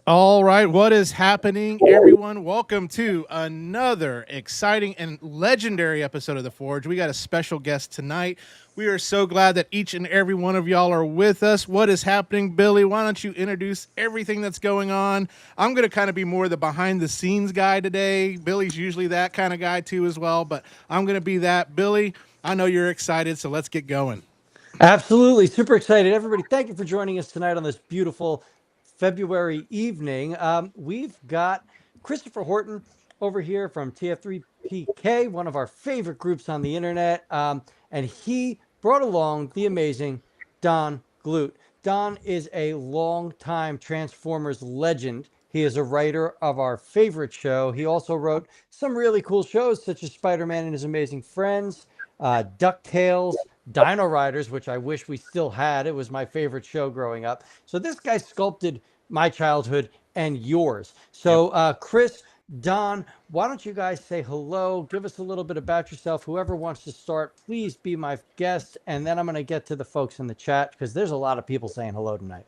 All right, what is happening, everyone? Welcome to another exciting and legendary episode of The Forge. We got a special guest tonight. We are so glad that each and every one of y'all are with us. What is happening, Billy? Why don't you introduce everything that's going on? I'm going to kind of be more the behind the scenes guy today. Billy's usually that kind of guy too as well, but I'm going to be that. Billy, I know you're excited, so let's get going. Absolutely. Super excited. Everybody, thank you for joining us tonight on this beautiful February evening. We've got Christopher Horton over here from TF3PK, one of our favorite groups on the internet. And he brought along the amazing Don Glut. Don is a longtime Transformers legend. He is a writer of our favorite show. He also wrote some really cool shows such as Spider-Man and His Amazing Friends, DuckTales, Dino Riders, which I wish we still had. It was my favorite show growing up. So this guy sculpted my childhood and yours. Yep. So Chris, Don, why don't you guys say hello? Give us a little bit about yourself. Whoever wants to start, please be my guest. And then I'm going to get to the folks in the chat because there's a lot of people saying hello tonight.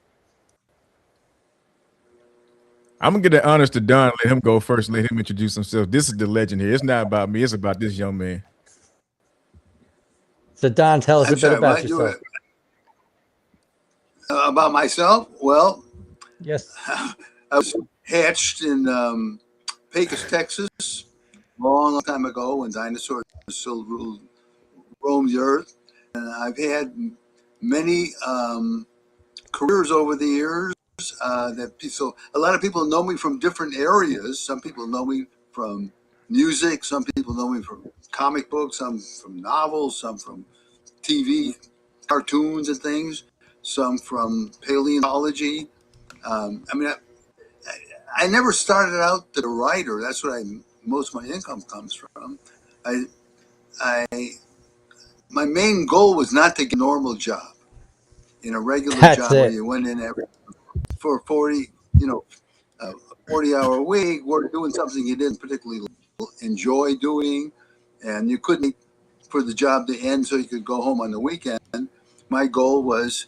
I'm gonna get the honors to Don. Let him go first. And let him introduce himself. This is the legend here. It's not about me. It's about this young man. So Don, tell us I'm a bit sorry, about what? yourself. About myself? Well, Yes. I was hatched in Pecos, Texas, long time ago when dinosaurs still roamed the earth. And I've had many careers over the years. So a lot of people know me from different areas. Some people know me from music. Some people know me from comic books. Some from novels. Some from TV, cartoons and things. Some from paleontology. I never started out as a writer. That's what most of my income comes from. I, I, my main goal was not to get a normal job, in a regular That's job where it. you went in for 40, 40-hour week, or doing something you didn't particularly enjoy doing, and you couldn't wait for the job to end so you could go home on the weekend. My goal was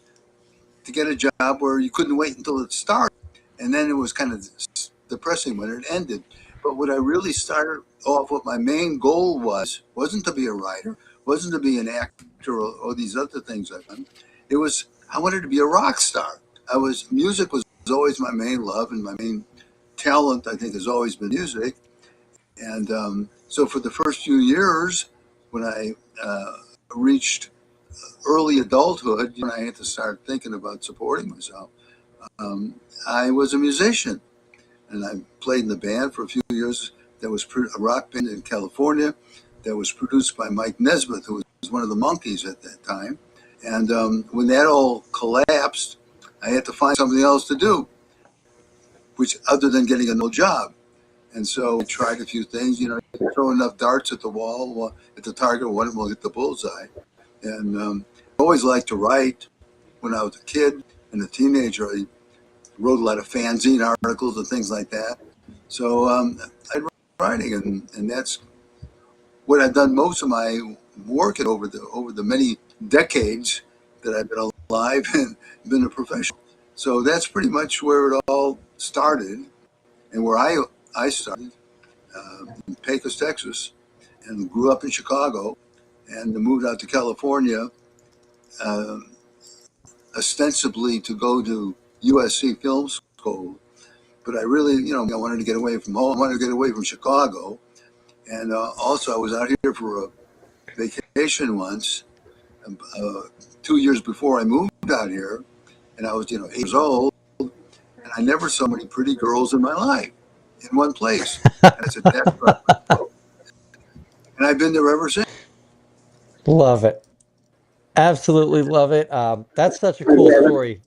to get a job where you couldn't wait until it started, and then it was kind of depressing when it ended. But what I really started off with, my main goal wasn't to be a writer, wasn't to be an actor or these other things I've done. It was I wanted to be a rock star. Music was always my main love, and my main talent I think has always been music. And so for the first few years, when I reached early adulthood, when I had to start thinking about supporting myself, I was a musician, and I played in the band for a few years. That was a rock band in California that was produced by Mike Nesmith, who was one of the Monkees at that time. And when that all collapsed, I had to find something else to do, which other than getting a normal job. And so I tried a few things. You throw enough darts at the wall, at the target, one of them will hit the bullseye. And I always liked to write. When I was a kid and a teenager, I wrote a lot of fanzine articles and things like that. So I writing, and that's what I've done most of my work over the many decades that I've been alive and been a professional. So that's pretty much where it all started, and where I started in Pecos, Texas, and grew up in Chicago, and moved out to California, uh, ostensibly to go to USC Film School. But I really, I wanted to get away from home. I wanted to get away from Chicago. And also, I was out here for a vacation once, 2 years before I moved out here. And I was, 8 years old. And I never saw many pretty girls in my life in one place. And I said, that's right. And I've been there ever since. Love it. Absolutely love it. That's such a cool story.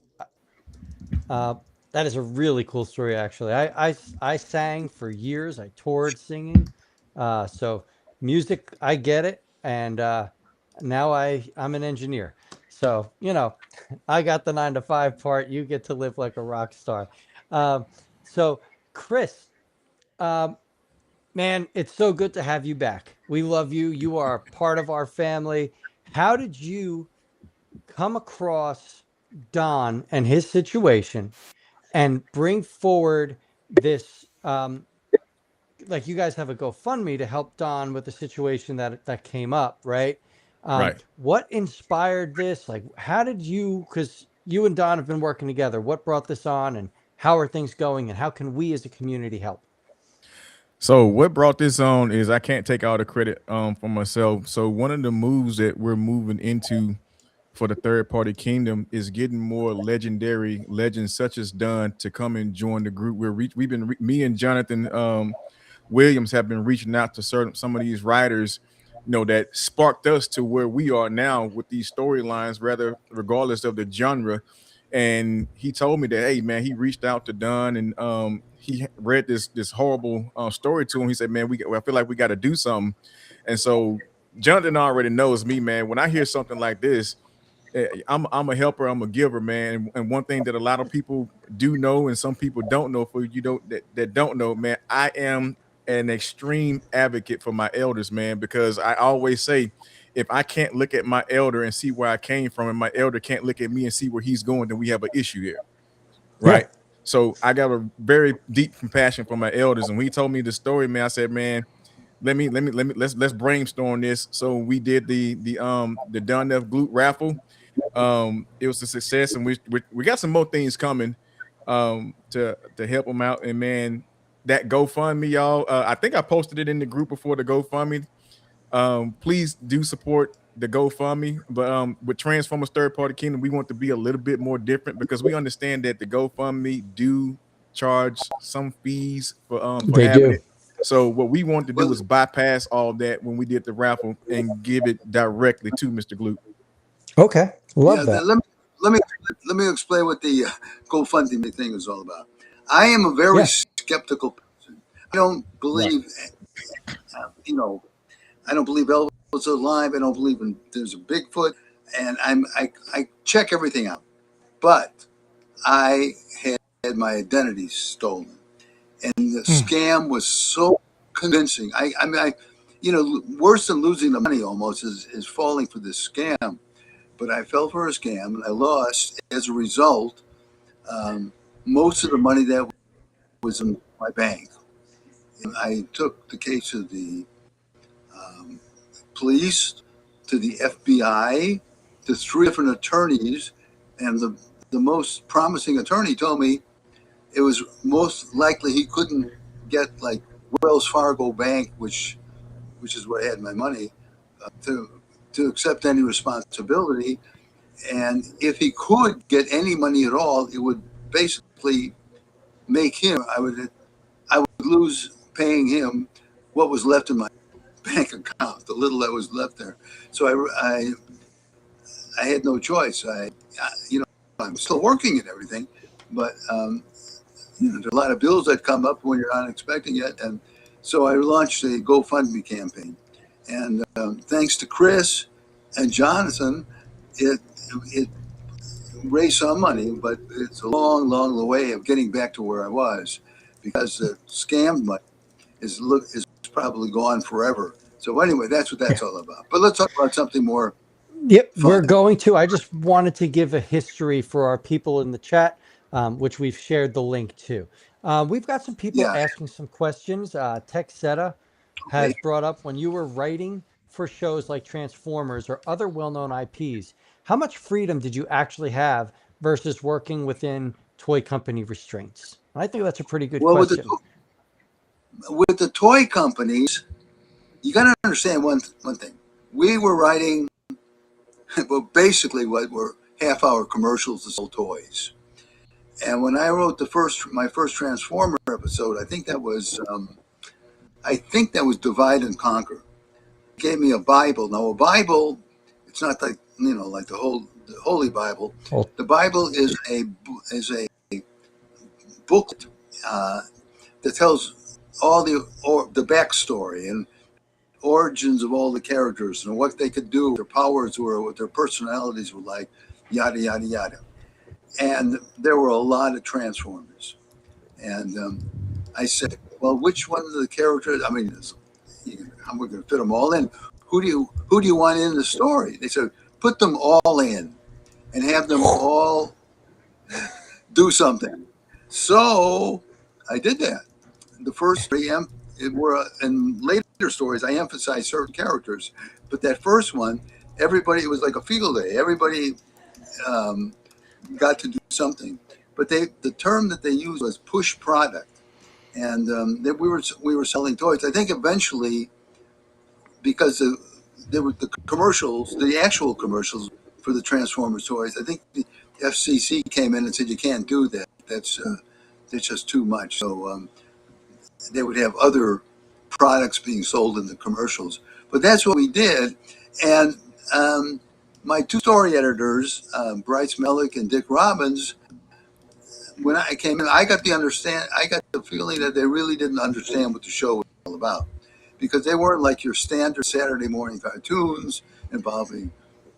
Uh, that is a really cool story, actually. I sang for years. I toured singing. So music, I get it. And now I'm an engineer. So, I got the 9 to 5 part. You get to live like a rock star. Um, so, Chris, um, man, it's so good to have you back. We love you. You are part of our family. How did you come across Don and his situation? and bring forward this. Like you guys have a GoFundMe to help Don with the situation that came up, right? Right. What inspired this? Like, how did you? Because you and Don have been working together. What brought this on, and how are things going, and how can we as a community help? So what brought this on is I can't take all the credit for myself. So one of the moves that we're moving into for the third party kingdom is getting more legendary legends such as Dunn to come and join the group. We've been me and Jonathan Williams have been reaching out to some of these writers, that sparked us to where we are now with these storylines, rather regardless of the genre. And he told me that, hey man, he reached out to Dunn and he read this horrible story to him. He said, man, I feel like we got to do something. And so Jonathan already knows me, man. When I hear something like this, I'm a helper, I'm a giver, man. And one thing that a lot of people do know, and some people don't know, for you that don't know, man, I am an extreme advocate for my elders, man, because I always say, if I can't look at my elder and see where I came from, and my elder can't look at me and see where he's going, then we have an issue here, right? Yeah. So I got a very deep compassion for my elders, and when he told me the story, man, I said, man, let's brainstorm this. So we did the Done F Glut raffle. It was a success, and we got some more things coming to help them out. And man, that GoFundMe, y'all, I think I posted it in the group before, the GoFundMe. Please do support the GoFundMe. But with Transformers Third Party Kingdom, we want to be a little bit more different, because we understand that the GoFundMe do charge some fees for They having do. it. So what we wanted to do was bypass all that when we did the raffle and give it directly to Mr. Glut. Okay, love that. Let me explain what the GoFundMe thing is all about. I am a very skeptical person. I don't believe, I don't believe Elvis is alive. I don't believe there's a Bigfoot, and I check everything out. But I had my identity stolen, and the scam was so convincing. I mean, worse than losing the money almost is falling for this scam. But I fell for a scam, and I lost. As a result, most of the money that was in my bank. And I took the case to the police, to the FBI, to 3 different attorneys, and the most promising attorney told me it was most likely he couldn't get like Wells Fargo Bank, which is where I had my money, to accept any responsibility. And if he could get any money at all, it would basically make him, I would lose paying him what was left in my bank account, the little that was left there. So I had no choice. I'm still working and everything, but there's a lot of bills that come up when you're not expecting it. And so I launched a GoFundMe campaign. And thanks to Chris and Jonathan, it raised some money, but it's a long, long way of getting back to where I was, because the scam money is probably gone forever. So anyway, that's what that's all about. But let's talk about something more. Yep, we're going to. I just wanted to give a history for our people in the chat, which we've shared the link to. We've got some people asking some questions. Texeta has brought up, when you were writing for shows like Transformers or other well-known IPs, how much freedom did you actually have versus working within toy company restraints? And I think that's a pretty good question. With the toy companies, you got to understand one thing. We were writing, well, basically what were half-hour commercials to sell toys. And when I wrote my first Transformer episode, I think that was Divide and Conquer. It gave me a Bible. Now a Bible, it's not like like the Holy Bible. Oh. The Bible is a booklet that tells all the backstory and origins of all the characters and what they could do, what their powers were, what their personalities were like, yada yada yada. And there were a lot of Transformers, and I said, well, which one of the characters? I mean, how am I going to fit them all in? Who do you want in the story? They said, put them all in and have them all do something. So I did that. The first three, in later stories, I emphasized certain characters, but that first one, everybody, it was like a field day. Everybody got to do something, but the term that they used was push product, and that we were selling toys. I think eventually, because there were the commercials, the actual commercials for the Transformers toys. I think the FCC came in and said you can't do that. That's just too much. So they would have other products being sold in the commercials. But that's what we did. And my two story editors, Bryce Mellick and Dick Robbins, when I came in, I got the feeling that they really didn't understand what the show was all about, because they weren't like your standard Saturday morning cartoons involving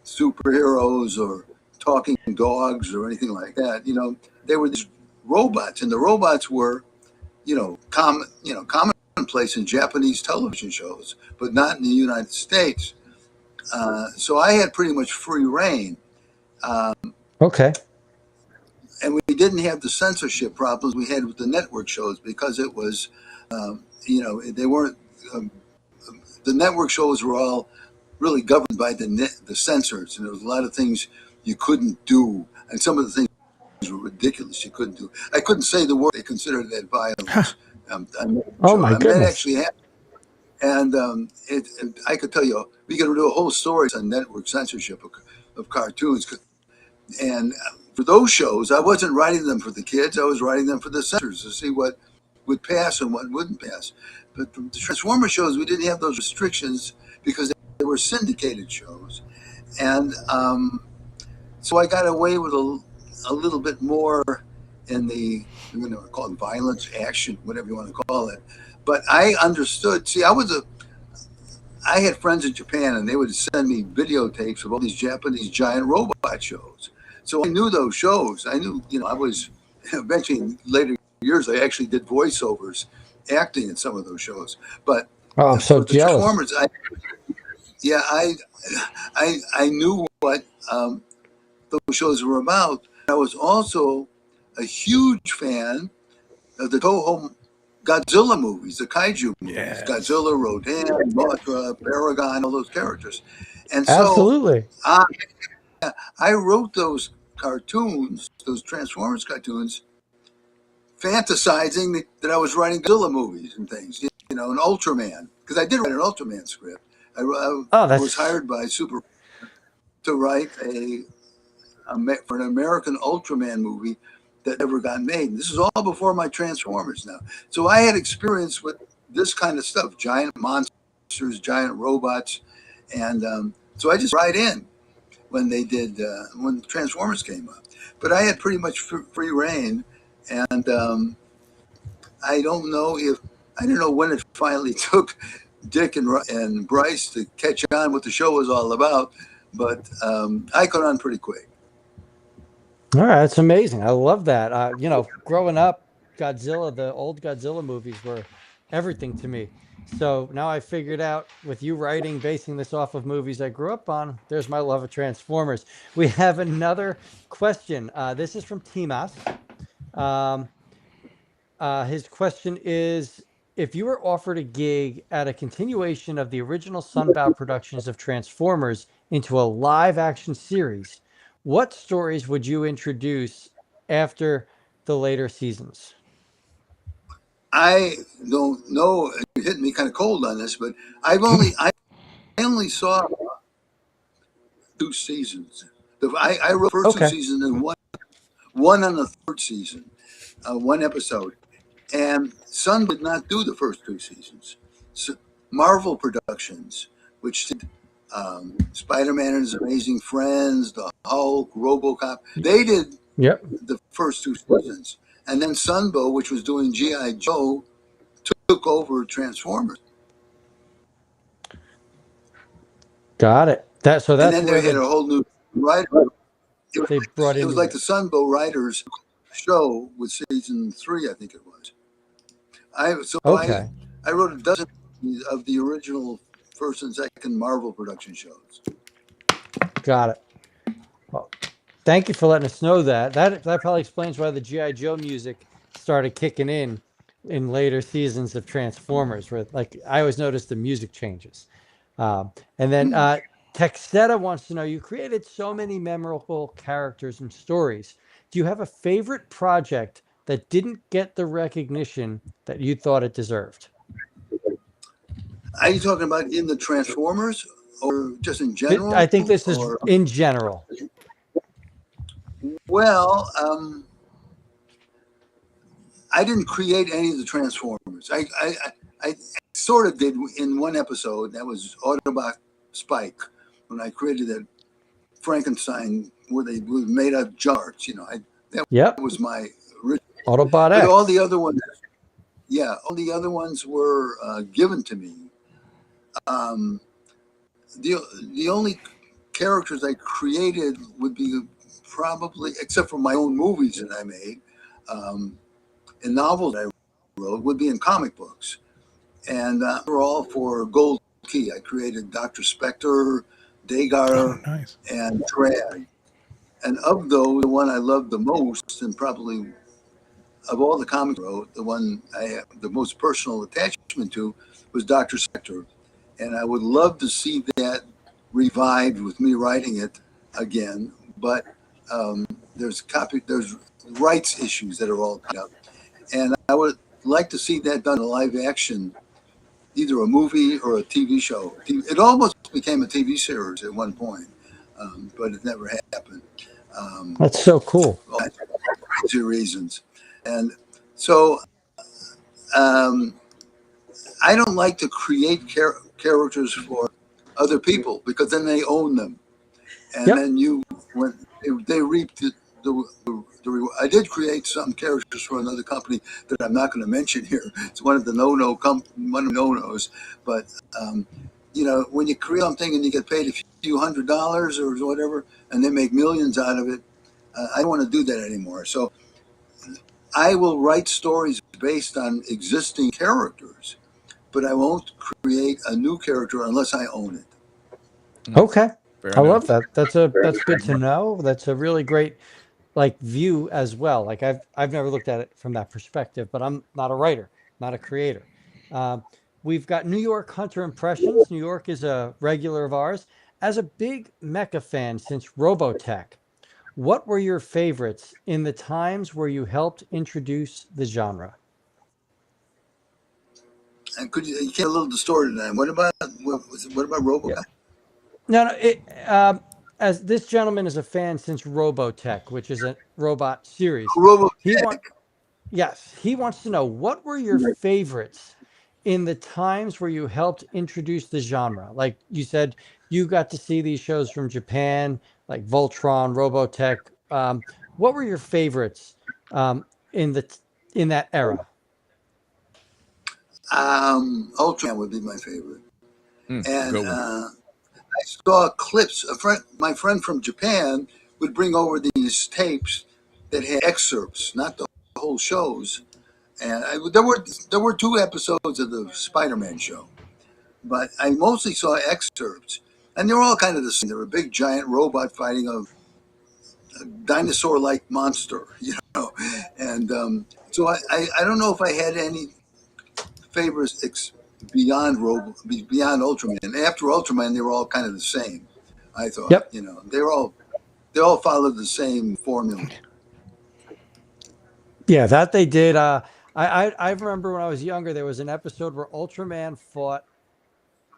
superheroes or talking dogs or anything like that. They were these robots, and the robots were, commonplace in Japanese television shows, but not in the United States. So I had pretty much free reign. Okay. And we didn't have the censorship problems we had with the network shows, because it was, they weren't, the network shows were all really governed by the censors, and there was a lot of things you couldn't do, and some of the things were ridiculous you couldn't do. I couldn't say the word; they considered that violence. Oh my goodness! That actually happened, and I could tell you, we could do a whole story on network censorship of cartoons. And for those shows, I wasn't writing them for the kids; I was writing them for the censors to see what would pass and what wouldn't pass. But the Transformer shows, we didn't have those restrictions because they were syndicated shows, and so I got away with a little bit more in the, call it violence, action, whatever you want to call it. But I understood. See, I had friends in Japan, and they would send me videotapes of all these Japanese giant robot shows. So I knew those shows. I knew, I was eventually in later years, I actually did voiceovers, acting in some of those shows. But I'm so the jealous. Transformers, I knew what those shows were about. I was also a huge fan of the Toho Godzilla movies, the kaiju movies. Yes. Godzilla, Rodan, Mothra, Baragon, all those characters. And so Absolutely. I wrote those cartoons, those Transformers cartoons, fantasizing that I was writing Godzilla movies and things, and Ultraman, because I did write an Ultraman script. I was hired by Super to write for an American Ultraman movie that never got made. This is all before my Transformers now. So I had experience with this kind of stuff, giant monsters, giant robots. And so I just write in when they did, when Transformers came up. But I had pretty much free reign. And I don't know when it finally took Dick and Bryce to catch on what the show was all about. But I caught on pretty quick. All right, that's amazing. I love that. Growing up, Godzilla, the old Godzilla movies were everything to me. So now I figured out, with you writing, basing this off of movies I grew up on, there's my love of Transformers. We have another question. This is from Timas. His question is, if you were offered a gig at a continuation of the original Sunbow productions of Transformers into a live action series, what stories would you introduce after the later seasons? I don't know. You hit me kind of cold on this, but I only saw 2 seasons. I wrote the first 2 seasons and one on the 3rd season, 1 episode. And Sun did not do the first 2 seasons. So Marvel Productions, which did Spider-Man and His Amazing Friends, the Hulk, RoboCop, they did the first 2 seasons. And then Sunbow, which was doing G.I. Joe, took over Transformers. Got it. And then they had a whole new writer. It was like the Sunbow writers show with season 3, I think it was. I wrote a dozen of the original first and second Marvel production shows. Got it. Well, thank you for letting us know that. That probably explains why the G.I. Joe music started kicking in later seasons of Transformers, where like I always noticed the music changes. And then Texetta wants to know, you created so many memorable characters and stories. Do you have a favorite project that didn't get the recognition that you thought it deserved? Are you talking about in the Transformers or just in general? I think this is Or, in general. well, I didn't create any of the Transformers. I sort of did in one episode. That was Autobot Spike, when I created that Frankenstein where they were made out of jars. You know, that was my original. Autobot But X. all the other ones, all the other ones were given to me. The only characters I created would be probably, except for my own movies that I made, and novels I wrote, would be in comic books. And they're all for Gold Key. I created Dr. Spectre, Dagar, nice. and Drag. And of those, the one I loved the most, and probably of all the comics I wrote, the one I have the most personal attachment to was Dr. Spectre. And I would love to see that revived with me writing it again. But there's rights issues that are all tied up. And I would like to see that done in a live action, either a movie or a TV show. It almost became a TV series at one point, but it never happened. That's so cool. Crazy reasons. And so I don't like to create characters for other people, because then they own them. And then when they reap the reward. I did create some characters for another company that I'm not going to mention here. It's one of the no-nos. But when you create something and you get paid a few $100s or whatever, and they make millions out of it, I don't want to do that anymore. So I will write stories based on existing characters, but I won't create a new character unless I own it. Okay. Fair I enough. love that. That's good to know. That's a really great view as well. Like I've never looked at it from that perspective, but I'm not a writer, not a creator. We've got New York Hunter Impressions. New York is a regular of ours. As a big mecha fan since Robotech, what were your favorites in the times where you helped introduce the genre? And you get a little distorted now. What about Robocop? No. As this gentleman is a fan since Robotech, which is a robot series. Robotech. He wants to know, what were your favorites in the times where you helped introduce the genre? Like you said, you got to see these shows from Japan, like Voltron, Robotech. What were your favorites in that era? Ultraman would be my favorite. And good one. I saw clips. My friend from Japan would bring over these tapes that had excerpts, not the whole shows. And there were 2 episodes of the Spider-Man show, but I mostly saw excerpts, and they were all kind of the same. They were a big giant robot fighting a dinosaur-like monster, And so I don't know if I had any favorites beyond Ultraman. And after Ultraman, they were all kind of the same. I thought, Yep. they all followed the same formula. Yeah, that they did. I remember when I was younger, there was an episode where Ultraman fought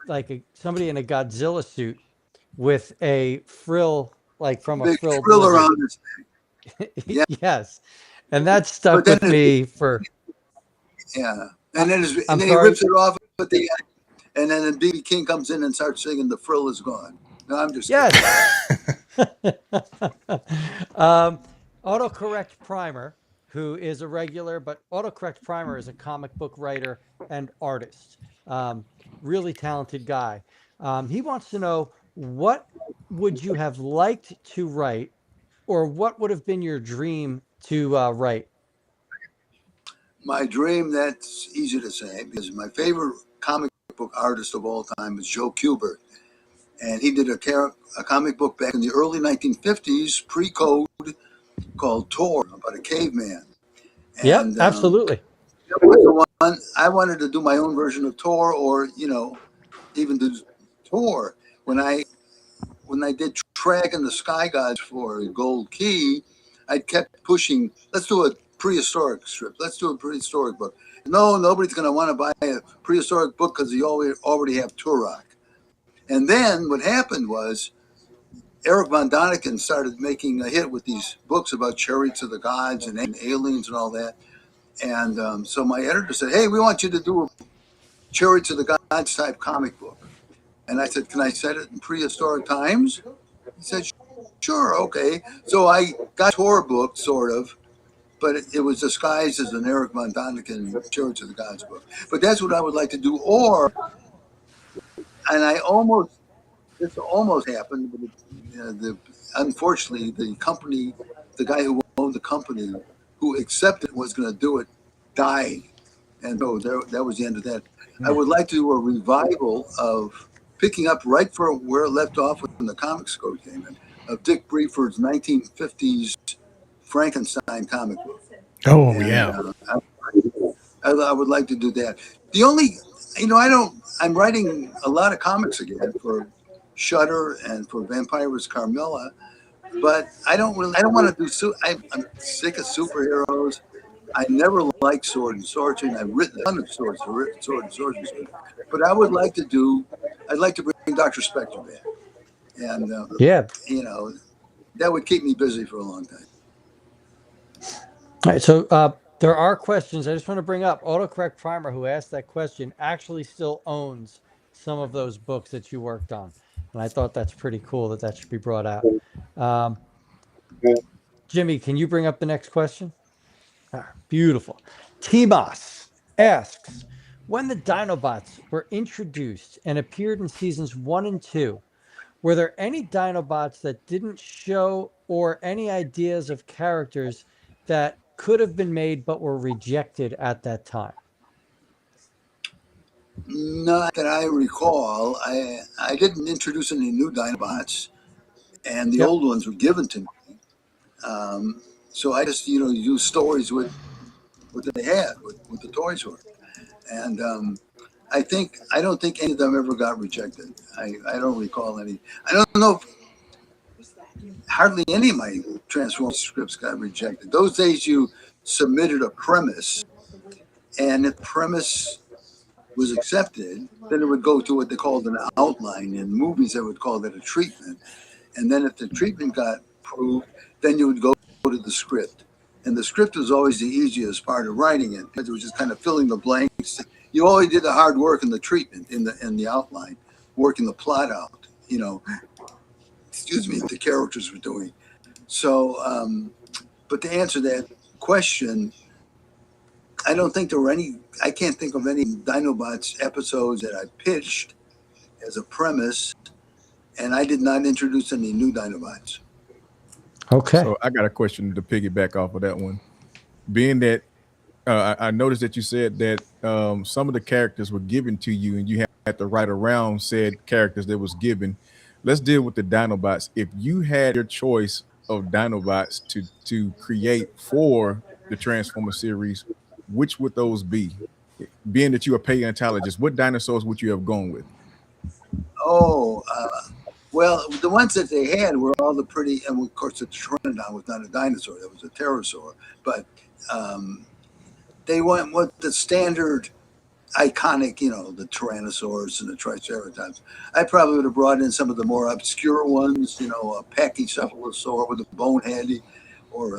like somebody in a Godzilla suit with a frill, like from a Big frilled frill lizard. around his neck. Yeah. Yes, and that stuck with me for. Yeah, and then he sorry? rips it off at the end, and then BB King comes in and starts singing "The Frill Is Gone." No, I'm just kidding. Autocorrect Primer, who is a regular, but Autocorrect Primer is a comic book writer and artist. Really talented guy. He wants to know, what would you have liked to write, or what would have been your dream to write? My dream, that's easy to say, because my favorite comic book artist of all time is Joe Kubert. And he did a comic book back in the early 1950s, pre-code, called Tor, about a caveman. Yep, And absolutely. that was the one I wanted to do my own version of Tor, or even do Tor. When I did Track and the Sky Gods for Gold Key, I kept pushing. Let's do a prehistoric strip. Let's do a prehistoric book. No, nobody's going to want to buy a prehistoric book because you already have Turok. And then what happened was Eric von Daniken started making a hit with these books about chariots of the gods and aliens and all that. And so my editor said, "Hey, we want you to do a chariots of the gods type comic book." And I said, "Can I set it in prehistoric times?" He said, "Sure, okay." So I got Tor book, sort of, but it was disguised as an Eric von Daniken Chariots of the Gods book. But that's what I would like to do. And this almost happened, but unfortunately, the guy who owned the company, who accepted was going to do it, died. And so that was the end of that. I would like to do a revival of picking up right for where it left off when the Comics Code came in, of Dick Brieford's 1950s Frankenstein comic book. Oh, And yeah. I would like to do that. The only, I'm writing a lot of comics again for Shudder and for Vampires Carmilla, but I don't want to do, I'm sick of superheroes. I never liked sword and sorcery. I've written a ton of sword and sorcery, but I'd like to bring Dr. Spectre back. And, Yeah. That would keep me busy for a long time. All right, so there are questions. I just want to bring up Autocorrect Primer, who asked that question, actually still owns some of those books that you worked on. And I thought that's pretty cool that should be brought out. Jimmy, can you bring up the next question? Beautiful. Timos asks, when the Dinobots were introduced and appeared in seasons 1 and 2, were there any Dinobots that didn't show, or any ideas of characters that could have been made but were rejected at that time? Not that I recall. I didn't introduce any new Dinobots, and the old ones were given to me. So I just, use stories with what they had, with the toys were. And I don't think any of them ever got rejected. I don't recall any. I don't know if hardly any of my Transformers scripts got rejected. Those days you submitted a premise, and if the premise was accepted, then it would go to what they called an outline. In movies, they would call that a treatment. And then if the treatment got approved, then you would go to the script. And the script was always the easiest part of writing it, because it was just kind of filling the blanks. You always did the hard work in the treatment, in the outline, working the plot out, the characters were doing. So, but to answer that question, I don't think there were any. I can't think of any Dinobots episodes that I pitched as a premise, and I did not introduce any new Dinobots. Okay. So I got a question to piggyback off of that one. Being that I noticed that you said that some of the characters were given to you, and you had to write around said characters that was given. Let's deal with the Dinobots. If you had your choice of Dinobots to create for the Transformer series, which would those be? Being that you are paleontologist, what dinosaurs would you have gone with? Oh, well, the ones that they had were all the pretty, and of course the Pteranodon was not a dinosaur, that was a pterosaur, but they went with the standard iconic, the Tyrannosaurs and the Triceratops. I probably would have brought in some of the more obscure ones, a Pachycephalosaur with a bone head, or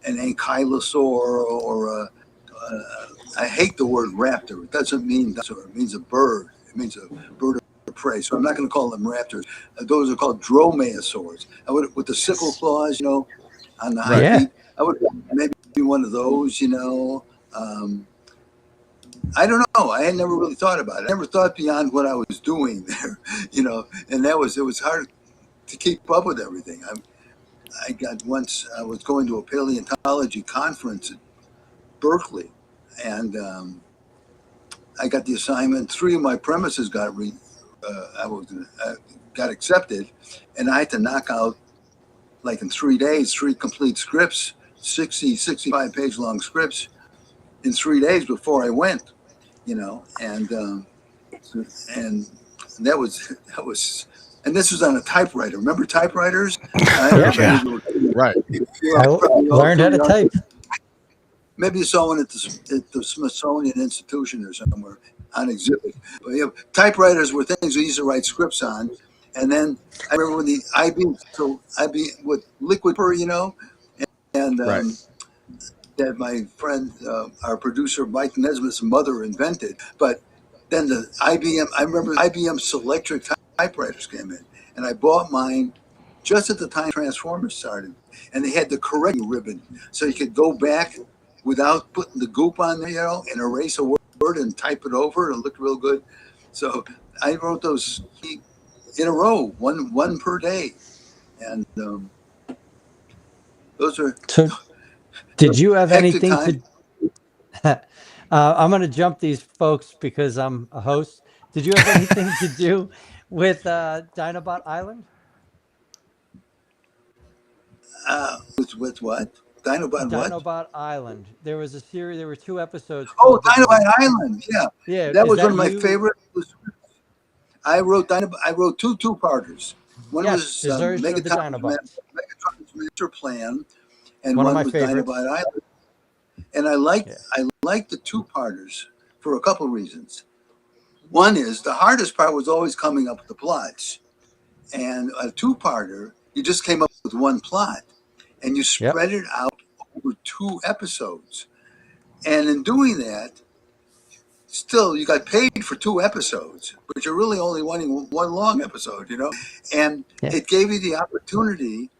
an Ankylosaur, or I hate the word raptor. It doesn't mean dinosaur. It means a bird. It means a bird of prey. So I'm not going to call them raptors. Those are called dromaeosaurs. I would, with the sickle claws, on the high feet. I would maybe be one of those, I don't know. I had never really thought about it. I never thought beyond what I was doing there, and it was hard to keep up with everything. I was going to a paleontology conference at Berkeley, and I got the assignment. 3 of my premises got accepted, and I had to knock out, like in 3 days, 3 complete scripts, 65 page long scripts in 3 days before I went, and that was, and this was on a typewriter. Remember typewriters? Yeah. Right. I learned how to type. Maybe you saw one at the Smithsonian Institution or somewhere on exhibit. But typewriters were things we used to write scripts on. And then I remember when the IB with liquid paper, and Right. that my friend, our producer Mike Nesmith's mother invented. But then the IBM, I remember IBM Selectric typewriters came in, and I bought mine just at the time Transformers started, and they had the correcting ribbon, so you could go back without putting the goop on there, and erase a word and type it over. It looked real good. So I wrote those in a row, one per day, and those are. So, did you have hectic anything to? I'm going to jump these folks because I'm a host. Did you have anything to do with Dinobot Island? With what? Dinobot what? Dinobot Island. There was a series. There were 2 episodes. Oh, called The Dinobot Island. Yeah, Yeah, that is was that one of my you? favorite. I wrote two parters. One Yes, was Desertion of the Dinobots. Megatron's Master Plan, and One of one my was favorites. Dinobot Island. And I liked the two parters for a couple of reasons. One is the hardest part was always coming up with the plots, and a two-parter you just came up with one plot, and you spread it out over 2 episodes. And in doing that, still you got paid for 2 episodes, but you're really only wanting one long episode, and it gave you the opportunity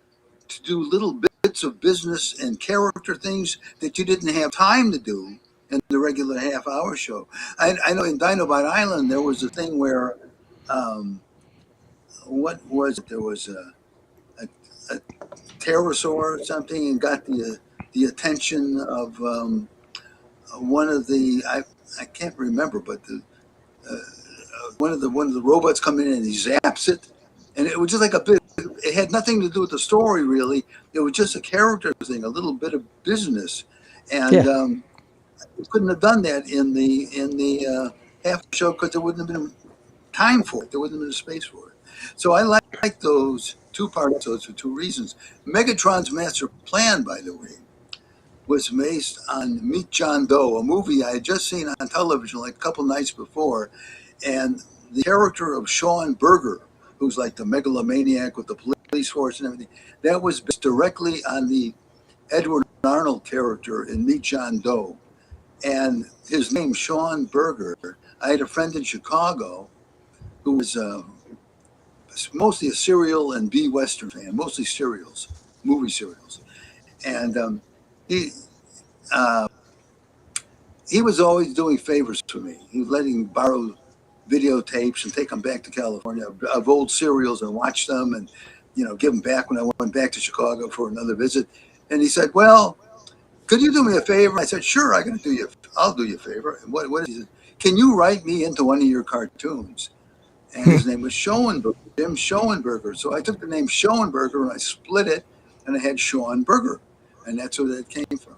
to do little bits of business and character things that you didn't have time to do in the regular half-hour show. I know in Dinobot Island there was a thing where, what was it? There was a pterosaur or something, and got the attention of one of the I can't remember, but the one of the robots come in and he zaps it, and it was just like a bit. It had nothing to do with the story really. It was just a character thing, a little bit of business, and we couldn't have done that in the half show because there wouldn't have been time for it. There wouldn't have been space for it. So I like those 2-part episodes for 2 reasons. Megatron's Master Plan, by the way, was based on Meet John Doe, a movie I had just seen on television like a couple nights before, and the character of Sean Berger, who's like the megalomaniac with the police force and everything, that was based directly on the Edward Arnold character in Meet John Doe. And his name, Sean Berger, I had a friend in Chicago who was mostly a serial and B-Western fan, mostly serials, movie serials. And he was always doing favors for me. He was letting me borrow videotapes and take them back to California of old serials and watch them, and give them back when I went back to Chicago for another visit. And he said, "Well, could you do me a favor?" I said, "Sure, I'll do you a favor." And what he said, "Can you write me into one of your cartoons?" And his name was Schoenberger, Jim Schoenberger. So I took the name Schoenberger and I split it, and I had Sean Berger, and that's where that came from.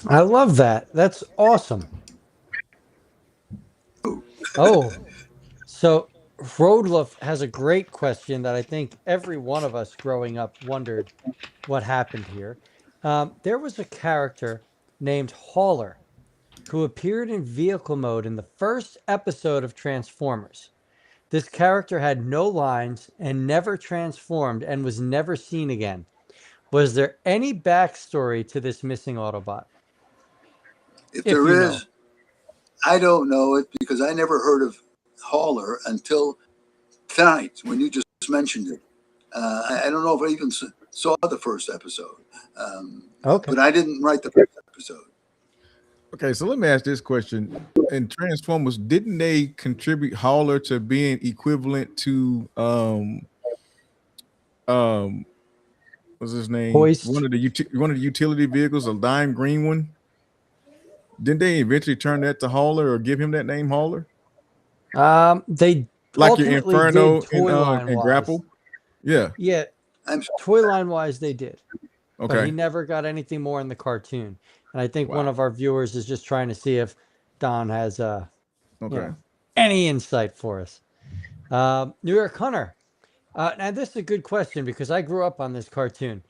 I love that. That's awesome. Oh, so Rodluff has a great question that I think every one of us growing up wondered what happened here. There was a character named Hauler who appeared in vehicle mode in the first episode of Transformers. This character had no lines and never transformed and was never seen again. Was there any backstory to this missing Autobot? If there is, I don't know it because I never heard of Hauler until tonight when you just mentioned it. I don't know if I even saw the first episode. But I didn't write the first episode. Okay, so let me ask this question. In Transformers, didn't they contribute Hauler to being equivalent to what's his name? Hoist. One of the utility vehicles, a lime green one? Didn't they eventually turn that to Hauler or give him that name Hauler? They like your ultimately Inferno did toy line and wise. Grapple? Yeah. Yeah. Toy line wise, they did. Okay. But he never got anything more in the cartoon. And I think one Wow. of our viewers is just trying to see if Don has Okay. any insight for us. New York Hunter. Now, this is a good question because I grew up on this cartoon.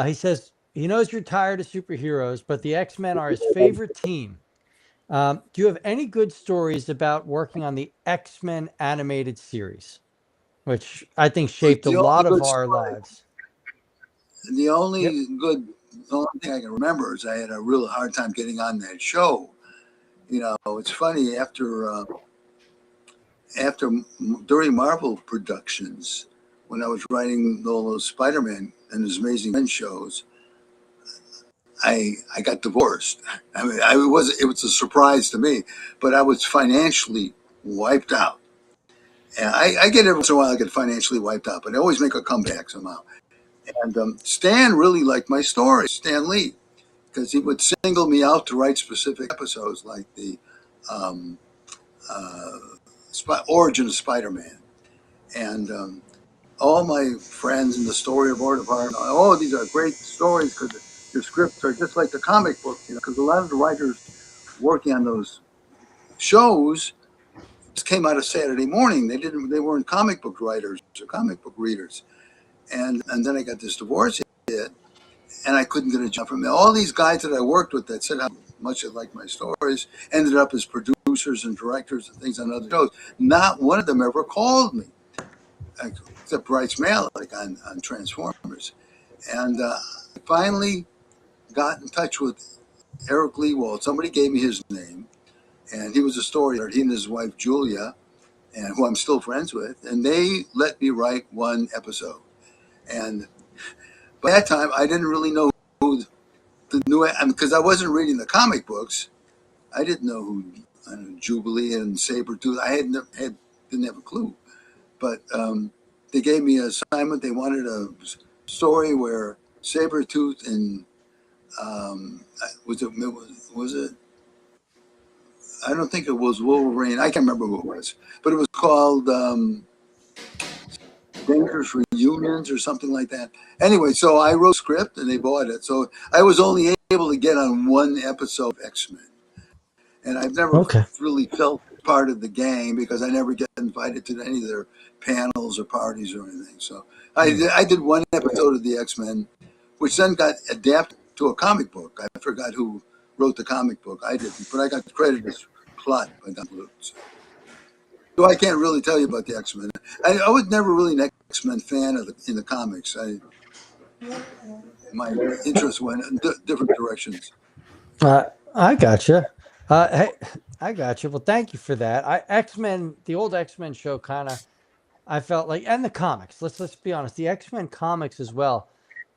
He says he knows you're tired of superheroes, but the X-Men are his favorite team. Do you have any good stories about working on the X-Men animated series, which I think But shaped a lot of our lives? The Yep. only thing I can remember is I had a real hard time getting on that show. You know, it's funny after during Marvel productions, when I was writing all those Spider-Man and his Amazing Men shows, I got divorced. I mean, it was a surprise to me, but I was financially wiped out. And I get every once in a while I get financially wiped out, but I always make a comeback somehow. And Stan really liked my story, Stan Lee, because he would single me out to write specific episodes like the um, origin of Spider-Man. And all my friends in the story of Art department, oh, these are great stories because your scripts are just like the comic book, you know, because a lot of the writers working on those shows just came out of Saturday morning. They weren't comic book writers or comic book readers. And then I got this divorce hit, and I couldn't get a job from them. All these guys that I worked with that said how much they liked my stories ended up as producers and directors and things on other shows. Not one of them ever called me, except Bryce Malick on Transformers. And I finally got in touch with Eric Lewald. Somebody gave me his name, and he was a storyteller. He and his wife Julia, and who I'm still friends with, and they let me write one episode. And by that time, I didn't really know who the new, because I wasn't reading the comic books. I didn't know who Jubilee and Sabretooth. Didn't have a clue. But they gave me an assignment. They wanted a story where Sabretooth and was it? I don't think it was Wolverine. I can't remember who it was, but it was called Dangerous Reunions or something like that. Anyway, so I wrote a script and they bought it. So I was only able to get on one episode of X-Men. And I've never really felt part of the gang because I never get invited to any of their panels or parties or anything. So I did one episode of the X-Men, which then got adapted to a comic book. I forgot who wrote the comic book. I didn't, but I got credited as plot by Glut. So I can't really tell you about the X-Men. I was never really an X-Men fan in the comics. My interest went in different directions. I gotcha. Hey, I gotcha. Well, thank you for that. X-Men, the old X-Men show, kind of, I felt like, and the comics. Let's be honest. The X-Men comics as well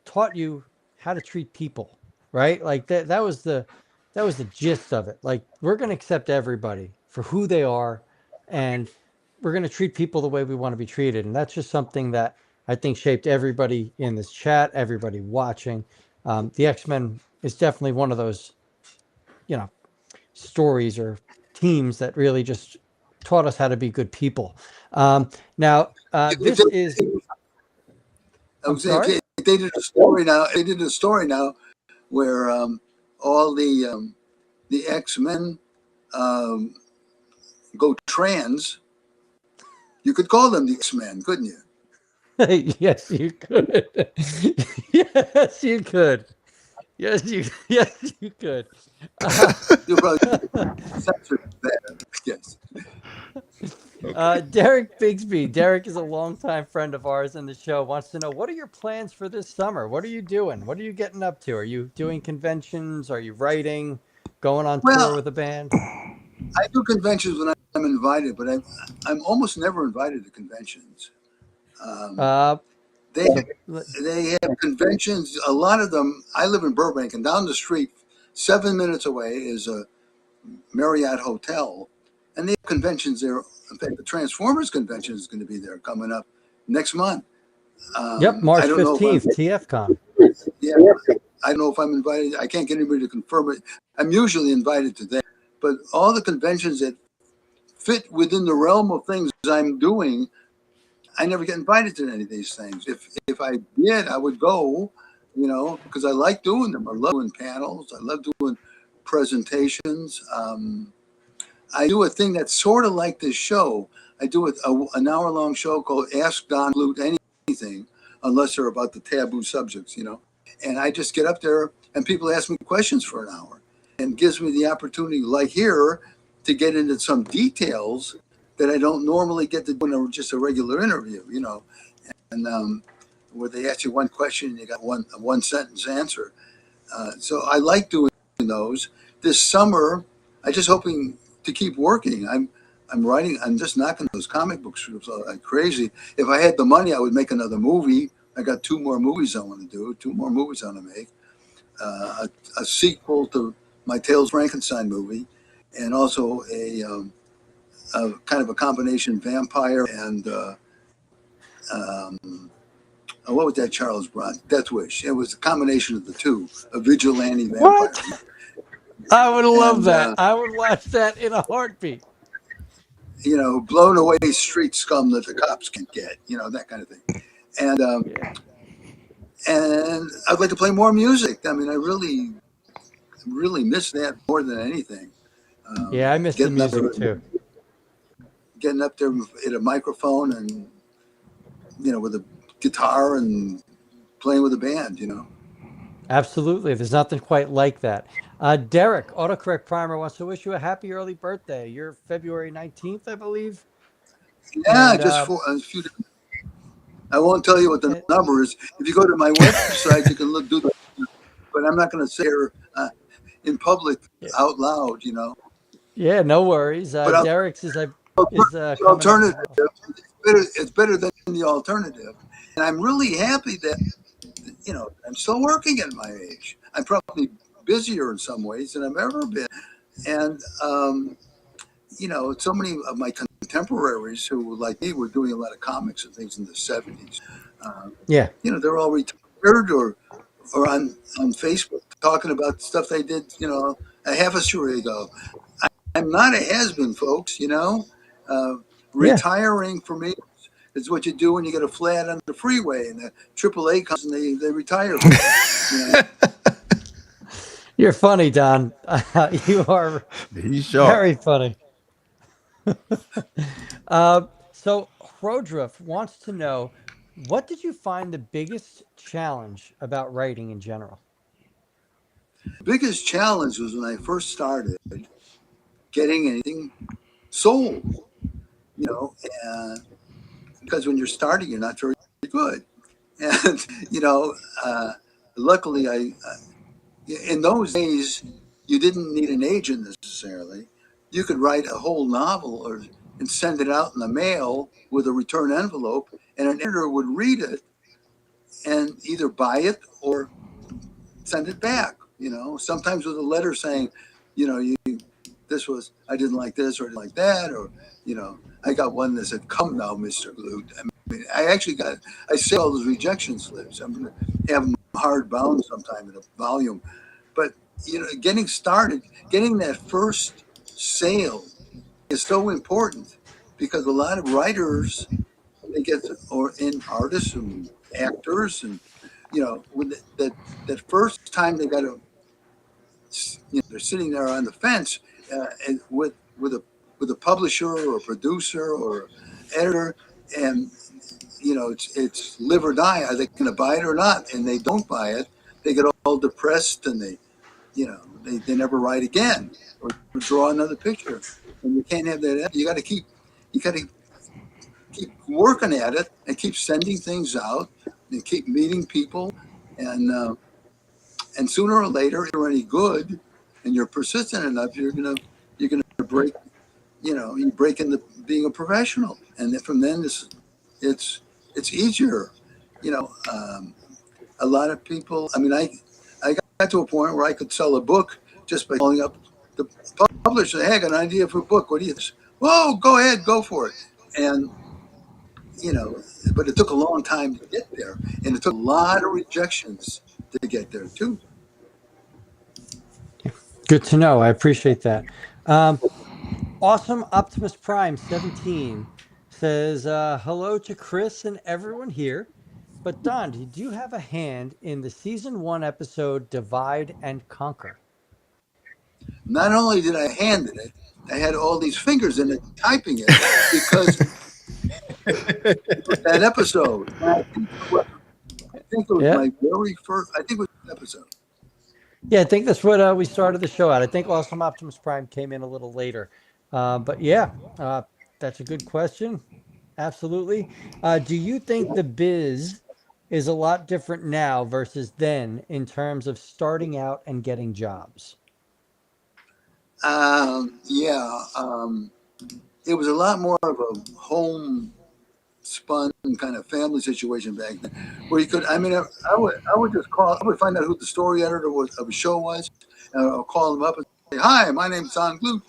taught you how to treat people, right? Like that was the gist of it. Like, we're going to accept everybody for who they are, and we're going to treat people the way we want to be treated. And that's just something that I think shaped everybody in this chat, everybody watching. The X-Men is definitely one of those, stories or teams that really just taught us how to be good people. Now, this is. I'm sorry? They did a story now. They did a story now where all the X-Men go trans. You could call them the X-Men, couldn't you? Yes, you could. Yes, you could. Yes, you could. You'll probably censor that. Yes. Derek Bigsby. Derek is a longtime friend of ours in the show. Wants to know, what are your plans for this summer? What are you doing? What are you getting up to? Are you doing conventions? Are you writing? Going on tour with a band? I do conventions when I'm invited, but I'm almost never invited to conventions. They have conventions. A lot of them. I live in Burbank, and down the street, 7 minutes away, is a Marriott hotel, and they have conventions there. In fact, the Transformers convention is going to be there coming up next month. Yep, March 15th, TFCon. Yeah, I don't know if I'm invited. I can't get anybody to confirm it. I'm usually invited to that, but all the conventions that fit within the realm of things I'm doing, I never get invited to any of these things. If I did, I would go, because I like doing them. I love doing panels. I love doing presentations. I do a thing that's sort of like this show. I do an hour-long show called Ask Don Glut Anything, unless they're about the taboo subjects, And I just get up there and people ask me questions for an hour, and gives me the opportunity, like here, to get into some details that I don't normally get to do in just a regular interview, and where they ask you one question and you got one sentence answer. So I like doing those. This summer, I'm just hoping to keep working. I'm writing. I'm just knocking those comic book strips like crazy. If I had the money, I would make another movie. I got 2 more movies I want to do. 2 more movies I want to make. A sequel to my Tales of Frankenstein movie, and also a kind of a combination vampire and what was that Charles Bronson? Death Wish. It was a combination of the two, a vigilante vampire. What? I would love that. I would watch that in a heartbeat. Blown away street scum that the cops can get, that kind of thing. And and I'd like to play more music. I mean, I really miss that more than anything. I miss the music too. Getting up there at a microphone and, with a guitar and playing with a band, Absolutely. There's nothing quite like that. Derek, Autocorrect Primer, wants to wish you a happy early birthday. You're February 19th, I believe. Yeah, and, just for a few. I won't tell you what the number is. If you go to my website, you can do that. But I'm not going to say it in public out loud, Yeah, no worries. Derek's is alternative. It's better than the alternative. And I'm really happy that, I'm still working at my age. I'm probably busier in some ways than I've ever been. And, so many of my contemporaries who, like me, were doing a lot of comics and things in the 70s. They're all retired or on Facebook talking about stuff they did, a half a century ago. I'm not a has-been, folks, Retiring for me is what you do when you get a flat on the freeway and the AAA comes and they retire. You're funny, Don. You are very funny. So Hrodruf wants to know, what did you find the biggest challenge about writing in general? Biggest challenge was when I first started getting anything sold, because when you're starting, you're not very good. And, luckily in those days, you didn't need an agent necessarily. You could write a whole novel and send it out in the mail with a return envelope, and an editor would read it and either buy it or send it back, sometimes with a letter saying, I didn't like this or I didn't like that, or, I got one that said, "Come now, Mr. Glut." I mean, I saved all those rejection slips. I'm going to have them hard bound sometime in a volume. But, getting started, getting that first sale is so important, because a lot of writers, and artists and actors, and, when that first time they got they're sitting there on the fence and with a publisher or a producer or editor, and it's live or die. Are they going to buy it or not? And they don't buy it. They get all depressed, and they never write again or draw another picture. And you can't have that. You got to keep working at it and keep sending things out and keep meeting people, and sooner or later, if you're any good and you're persistent enough, you're gonna break. You break into being a professional, and then from then it's easier. A lot of people. I mean, I got to a point where I could sell a book just by calling up the publisher. Hey, I got an idea for a book. What do you think? Whoa, go ahead, go for it. And but it took a long time to get there, and it took a lot of rejections to get there too. Good to know. I appreciate that. Awesome Optimus Prime 17 says, hello to Chris and everyone here. But Don, did you have a hand in the season 1 episode Divide and Conquer? Not only did I hand it, I had all these fingers in it typing it because that episode. I think it was Yeah. my very first. I think it was episode. Yeah, I think that's what we started the show at. I think Awesome Optimus Prime came in a little later. But yeah, that's a good question. Absolutely. Do you think the biz is a lot different now versus then in terms of starting out and getting jobs? Yeah, it was a lot more of a home spun kind of family situation back then, where you could. I mean, I would just call. I would find out who the story editor was of a show was, and I'll call them up and say, "Hi, my name's Don Glut."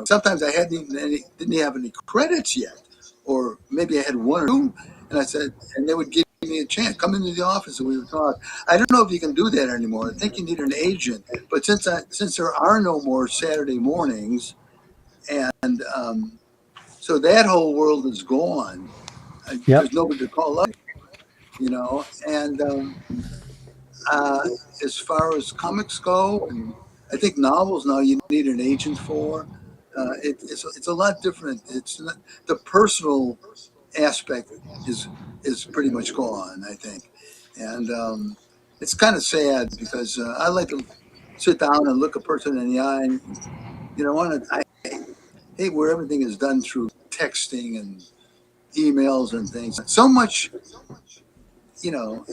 Sometimes I didn't have any credits yet, or maybe I had one or two, and I said, and they would give me a chance, come into the office and we would talk. I don't know if you can do that anymore. I think you need an agent, but since there are no more Saturday mornings, and so that whole world is gone. Yep. There's nobody to call up, and as far as comics go, and I think novels now you need an agent for. It's a lot different. It's not, the personal aspect is pretty much gone, I think, and it's kind of sad because I like to sit down and look a person in the eye, and I hate where everything is done through texting and emails and things. So much, you know.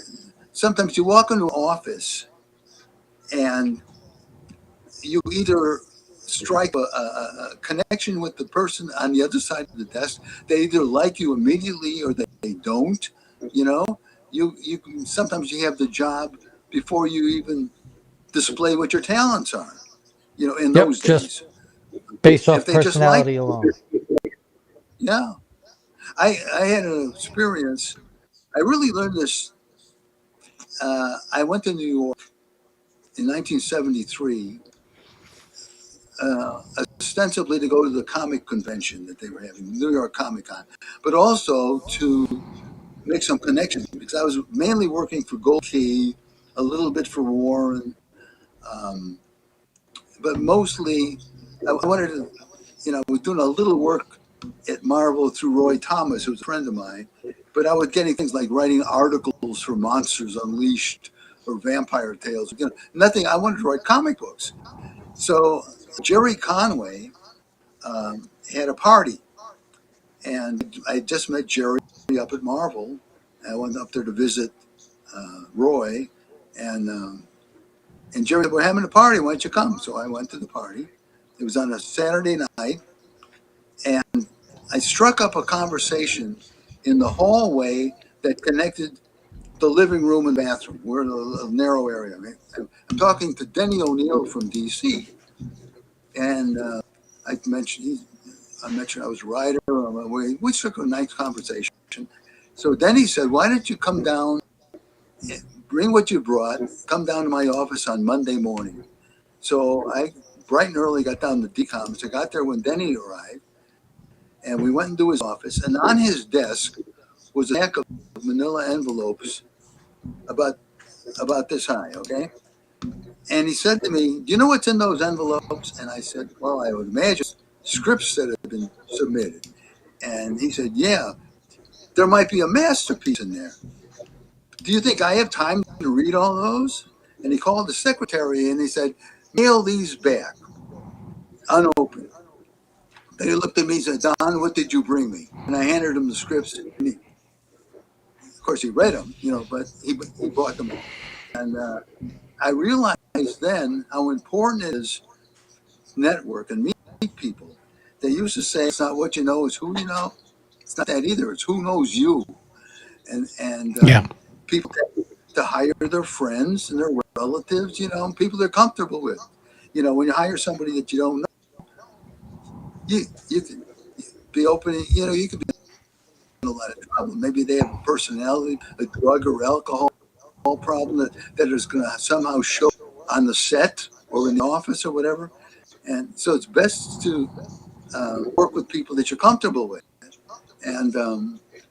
Sometimes you walk into an office and you either strike a connection with the person on the other side of the desk. They either like you immediately or they don't. You know, you sometimes you have the job before you even display what your talents are. In Yep. those Just days, based if off they just like, personality alone. yeah, I had an experience. I really learned this. I went to New York in 1973, ostensibly to go to the comic convention that they were having, New York Comic Con, but also to make some connections because I was mainly working for Gold Key, a little bit for Warren, um, but mostly I wanted to, I was doing a little work at Marvel through Roy Thomas, who was a friend of mine, but I was getting things like writing articles for Monsters Unleashed or Vampire Tales. Nothing. I wanted to write comic books. So Jerry Conway had a party, and I just met Jerry up at Marvel. I went up there to visit Roy, and Jerry said, "We're having a party. Why don't you come?" So I went to the party. It was on a Saturday night, and I struck up a conversation in the hallway that connected the living room and bathroom. We're in a narrow area. Right? I'm talking to Denny O'Neil from DC, and I mentioned I was a writer. We struck a nice conversation. So Denny said, "Why don't you come down, bring what you brought, come down to my office on Monday morning?" So I bright and early got down to DCOMs. I got there when Denny arrived, and we went into his office, and on his desk was a stack of manila envelopes about this high, okay? And he said to me, "Do you know what's in those envelopes?" And I said, "Well, I would imagine scripts that have been submitted." And he said, "Yeah, there might be a masterpiece in there. Do you think I have time to read all those?" And he called the secretary and he said, "Mail these back, unopened." They looked at me and said, "Don, what did you bring me?" And I handed him the scripts. And of course, he read them, but he bought them. And I realized then how important it is to network and meet people. They used to say, "It's not what you know, it's who you know." It's not that either. It's who knows you. And Yeah. people to hire their friends and their relatives, people they're comfortable with. When you hire somebody that you don't know, you can be open. You could be in a lot of trouble. Maybe they have a personality, a drug or alcohol problem that is going to somehow show on the set or in the office or whatever. And so it's best to work with people that you're comfortable with. And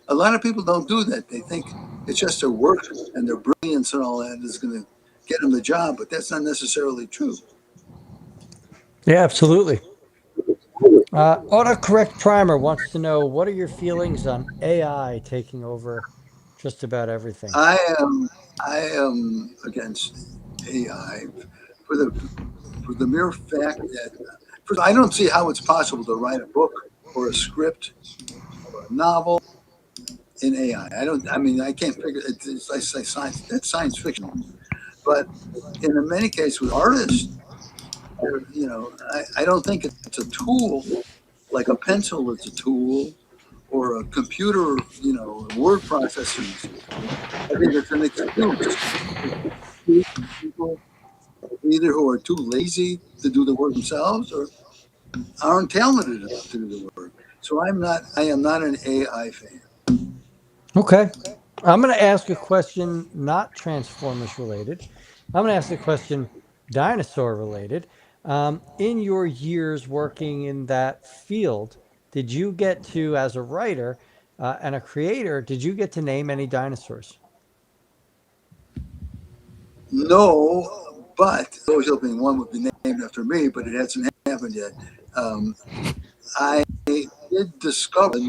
a lot of people don't do that. They think It's just their work and their brilliance and all that is going to get them the job, but that's not necessarily true. Yeah, absolutely. Autocorrect Primer wants to know, what are your feelings on AI taking over just about everything? I am against AI for the mere fact that first, I don't see how it's possible to write a book or a script or a novel in AI. I mean, I can't figure it. It's like science. That's science fiction. But in many cases with artists, I don't think it's a tool like a pencil is a tool or a computer, word processing is a tool. I think it's an excuse. People either who are too lazy to do the work themselves or aren't talented enough to do the work. So I am not an AI fan. Okay. I'm going to ask a question not Transformers related. I'm going to ask a question dinosaur related. In your years working in that field, did you get to, as a writer and a creator, did you get to name any dinosaurs? No, but I was hoping one would be named after me, but it hasn't happened yet. I did discover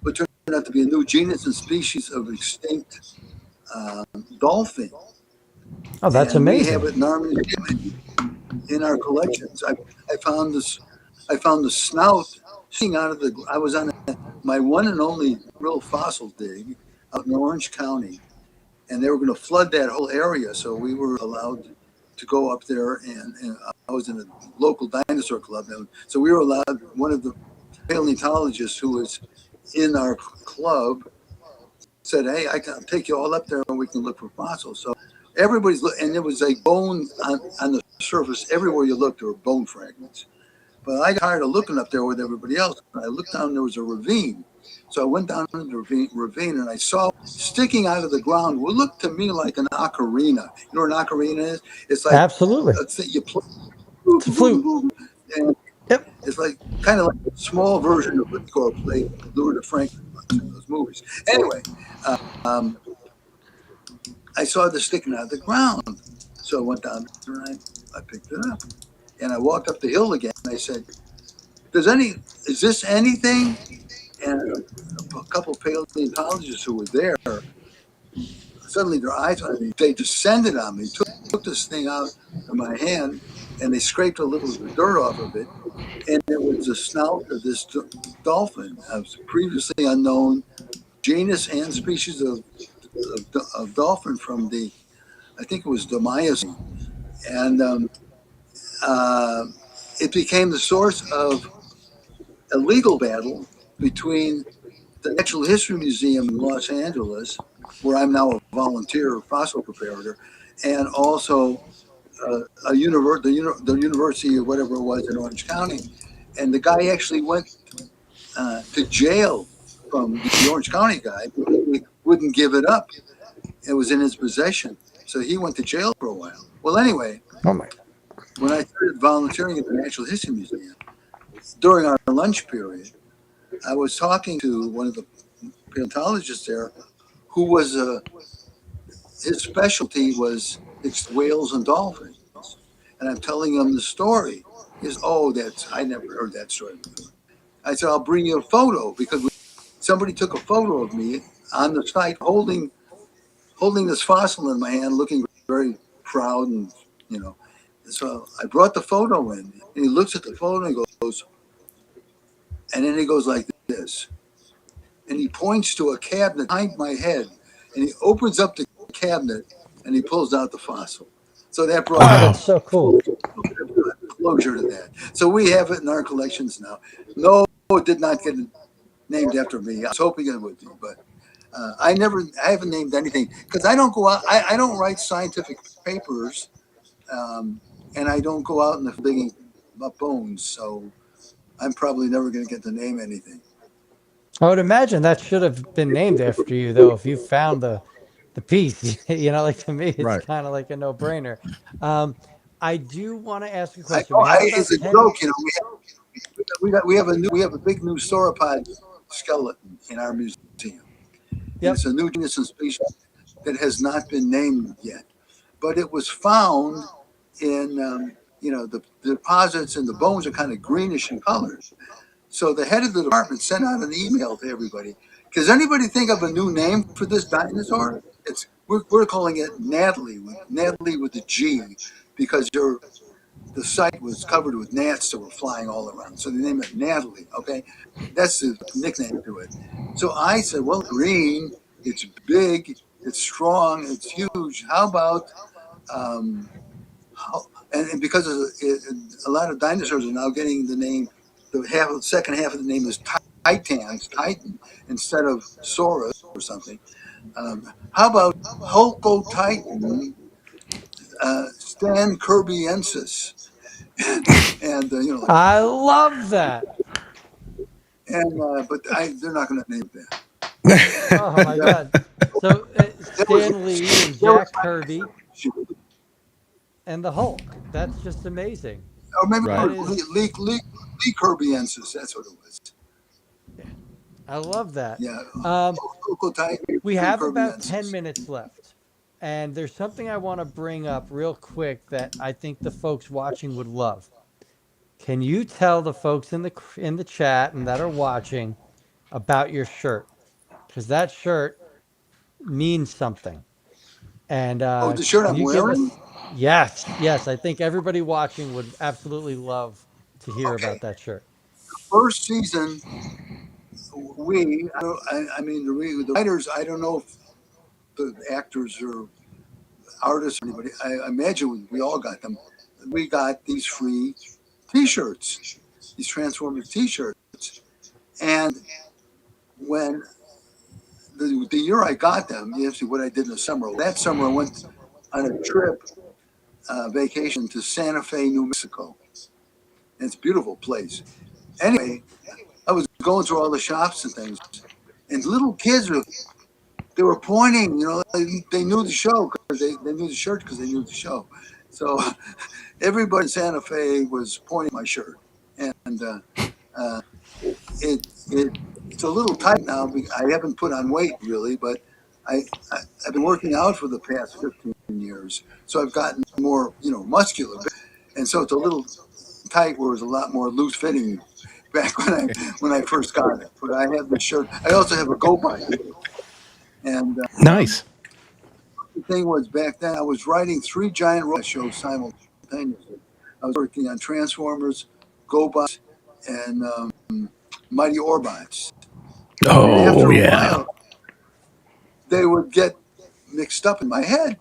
what turned out to be a new genus and species of extinct dolphin. Oh, that's And we amazing. have it in our museum, in our collections. I found this. I found the snout sticking out of the. I was on my one and only real fossil dig out in Orange County, and they were going to flood that whole area, so we were allowed to go up there. And I was in a local dinosaur club, and so we were allowed. One of the paleontologists who was in our club said, "Hey, I can take you all up there, and we can look for fossils." So everybody's and there was like bone on the surface everywhere you looked. There were bone fragments. But I got tired of looking up there with everybody else. I looked down, there was a ravine. So I went down into the ravine and I saw sticking out of the ground what looked to me like an ocarina. You know what an ocarina is? It's like Absolutely. you play. It's a flute. And Yep. it's like kind of like a small version of what Cor played Lord Franklin in those movies. Anyway, um, I saw this sticking out of the ground. So I went down there and I picked it up. And I walked up the hill again and I said, is this anything? And a couple of paleontologists who were there, suddenly their eyes on me, they descended on me, took this thing out of my hand, and they scraped a little of the dirt off of it. And it was the snout of this dolphin, a previously unknown genus and species of dolphin from I think it was the Miocene. And it became the source of a legal battle between the Natural History Museum in Los Angeles, where I'm now a volunteer fossil preparator, and also the university or whatever it was in Orange County. And the guy actually went to jail from the Orange County guy because he wouldn't give it up. It was in his possession. So he went to jail for a while. Well, anyway, when I started volunteering at the Natural History Museum, during our lunch period, I was talking to one of the paleontologists there who was his specialty was whales and dolphins. And I'm telling him the story. He says, "Oh, I never heard that story before." I said, "I'll bring you a photo," because somebody took a photo of me on the site holding this fossil in my hand, looking very proud and. So I brought the photo in, and he looks at the photo and he goes, and then he goes like this. And he points to a cabinet behind my head, and he opens up the cabinet and he pulls out the fossil. So that brought that's so cool. Closure to that. So we have it in our collections now. No, it did not get named after me. I was hoping it would be, but I haven't named anything because I don't go out. I don't write scientific papers, and I don't go out in the digging up bones. So I'm probably never going to get to name anything. I would imagine that should have been named after you, though, if you found the piece. Like to me, it's kind of like a no-brainer. I do want to ask a question. It's a joke, we have a big new sauropod skeleton in our museum, Yep. It's a new genus and species that has not been named yet, but it was found in the deposits, and the bones are kind of greenish in color. So the head of the department sent out an email to everybody. Does anybody think of a new name for this dinosaur? We're calling it Natalie with a G, because the site was covered with gnats that were flying all around. So they named it Natalie. Okay, that's the nickname to it. So I said, well, green. It's big. It's strong. It's huge. How about and because a lot of dinosaurs are now getting the name. The second half of the name is Titan, instead of Saurus or something. How about Holcotitan Stan Kirbiensis? And I love that. But they're not going to name that. Oh my God. So Stan Lee and Jack Kirby and the Hulk. That's just amazing. Or maybe That Right. is, Lee Kirbiensis. That's what it was. I love that. Yeah, Holcotitan We have about 10 Kirbiensis. minutes left. And there's something I want to bring up real quick that I think the folks watching would love. Can you tell the folks in the chat and that are watching about your shirt? Because that shirt means something. And The shirt can I'm you give wearing? us? Yes. I think everybody watching would absolutely love to hear Okay. about that shirt. First season, the writers, I don't know if the actors or artists or anybody, I imagine we all got them. We got these free T-shirts, these Transformers T-shirts. And when the year I got them, you have to see what I did in the summer. That summer I went on a trip, vacation to Santa Fe, New Mexico. And it's a beautiful place. Anyway, I was going through all the shops and things, and little kids they were pointing. They knew the show because they knew the shirt because they knew the show. So everybody in Santa Fe was pointing my shirt, and it's a little tight now. I haven't put on weight really, but I've been working out for the past 15 years, so I've gotten more muscular, and so it's a little tight where it was a lot more loose fitting back when I first got it. But I have the shirt. I also have a Go bike, and Nice. the thing was, back then I was writing 3 giant robot shows simultaneously. I was working on Transformers, GoBots, and Mighty Orbots. And after a while, they would get mixed up in my head,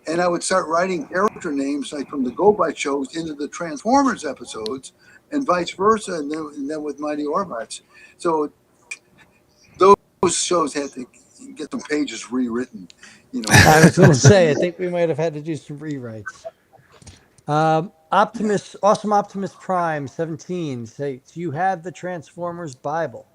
and I would start writing character names like from the GoBot shows into the Transformers episodes, and vice versa, and then with Mighty Orbots. So those shows had to get some pages rewritten. I was going to say, I think we might have had to do some rewrites. Awesome Optimus Prime 17 states, you have the Transformers Bible.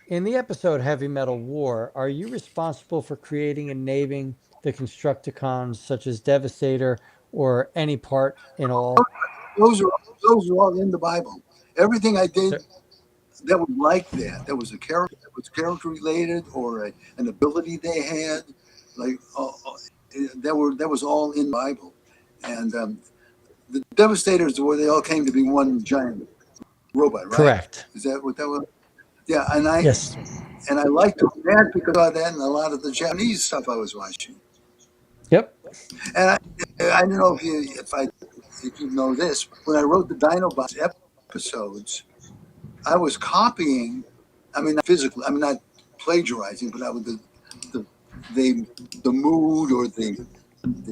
In the episode Heavy Metal War, are you responsible for creating and naming the Constructicons such as Devastator or any part in all? Those are all in the Bible. Everything I did that was like that was a character that was character related or an ability they had, like that was all in the Bible. And the Devastators, where they all came to be one giant robot, right? Correct. Is that what that was? Yeah, and Yes. I liked that because of that and a lot of the Japanese stuff I was watching. Yep. And I don't know if you know this. When I wrote the Dinobots episodes, I was copying. I mean, not physically. I'm not plagiarizing, but I was the mood or the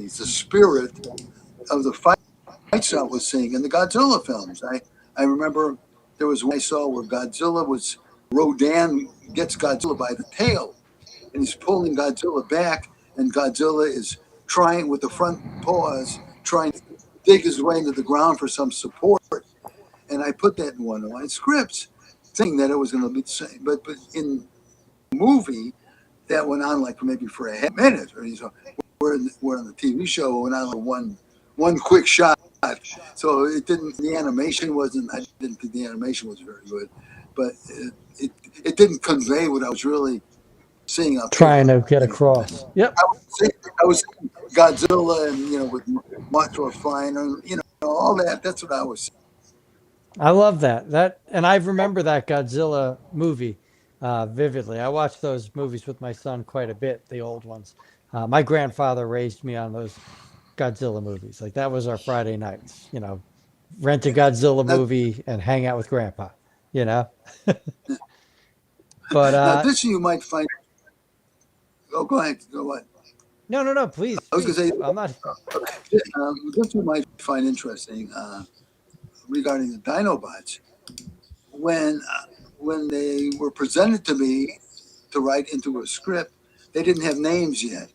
spirit of the fights I was seeing in the Godzilla films. I remember there was one I saw where Rodan gets Godzilla by the tail, and he's pulling Godzilla back, and Godzilla is trying with the front paws, trying to dig his way into the ground for some support. And I put that in one of my scripts, thinking that it was going to be the same. But in the movie, that went on like maybe for a half minute, or so. We're on the TV show, went on like one quick shot. So it didn't. The animation wasn't. I didn't think the animation was very good, but it didn't convey what I was really seeing up Trying here. to get across. Yep. I was seeing Godzilla and with Mothra flying and all that. That's what I was seeing. I love that. And I remember that Godzilla movie vividly. I watched those movies with my son quite a bit, the old ones. My grandfather raised me on those Godzilla movies. Like that was our Friday nights, rent a Godzilla Now, movie and hang out with grandpa, you know? now But this you might find. Oh, go ahead. Go ahead. no, please I was going speak. to say I'm not. this you might find interesting regarding the Dinobots. When when they were presented to me to write into a script, they didn't have names yet.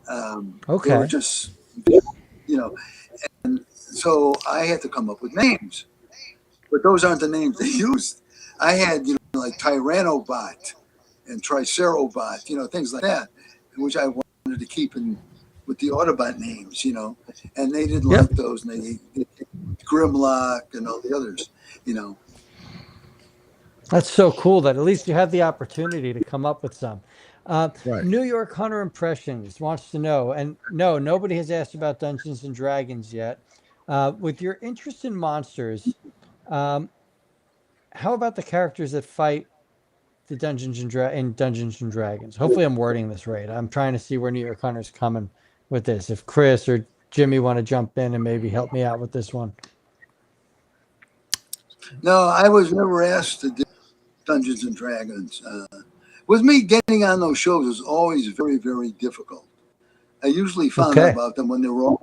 They were Okay. just, and so I had to come up with names. But those aren't the names they used. I had, like Tyrannobot and Tricerobot, things like that, which I wanted to keep in with the Autobot names, and they didn't Yep. like those, and they Grimlock and all the others, you know. That's so cool that at least you had the opportunity to come up with some. Right. New York Hunter Impressions wants to know, and no, nobody has asked about Dungeons and Dragons yet. With your interest in monsters, um, how about the characters that fight the in Dungeons and Dragons? Hopefully, I'm wording this right. I'm trying to see where New York Hunter's coming with this. If Chris or Jimmy want to jump in and maybe help me out with this one. No, I was never asked to do Dungeons and Dragons. With me, getting on those shows was always very, very difficult. I usually found out Okay. about them when they were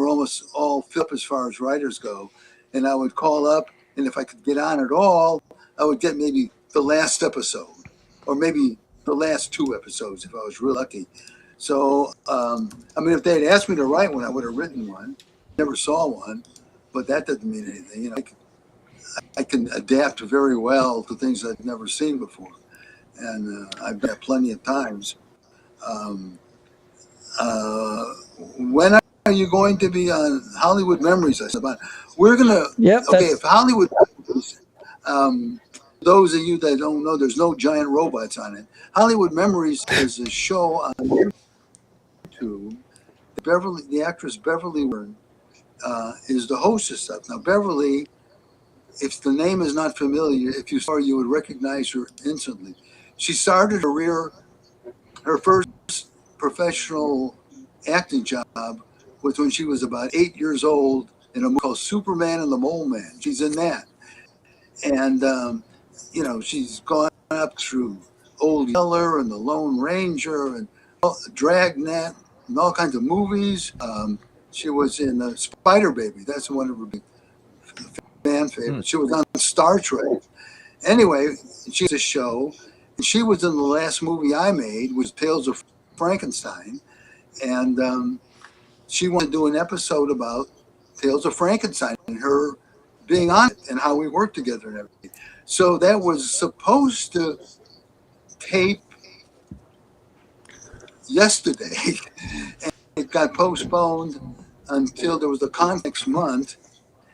almost all filled up as far as writers go, and I would call up, and if I could get on at all, I would get maybe the last episode, or maybe the last two episodes if I was real lucky. So, if they had asked me to write one, I would have written one. Never saw one, but that doesn't mean anything. I can adapt very well to things I've never seen before, and I've done that plenty of times. Um, when are you going to be on Hollywood Memories? I said, we're gonna. Yep. Okay, if Hollywood Memories, those of you that don't know, there's no giant robots on it. Hollywood Memories is a show on YouTube. The actress Beverly Warren is the hostess of. Now, Beverly, if the name is not familiar, if you saw her, you would recognize her instantly. She started her first professional acting job was when she was about 8 years old in a movie called Superman and the Mole Man. She's in that. And, she's gone up through Old Yeller and The Lone Ranger and Dragnet and all kinds of movies. She was in Spider Baby. That's one of her big fan favorites. She was on Star Trek. Anyway, she's a show. And she was in the last movie I made, was Tales of Frankenstein. And she wanted to do an episode about Tales of Frankenstein and her being on it and how we worked together and everything. So that was supposed to tape yesterday. And it got postponed until there was a con next month.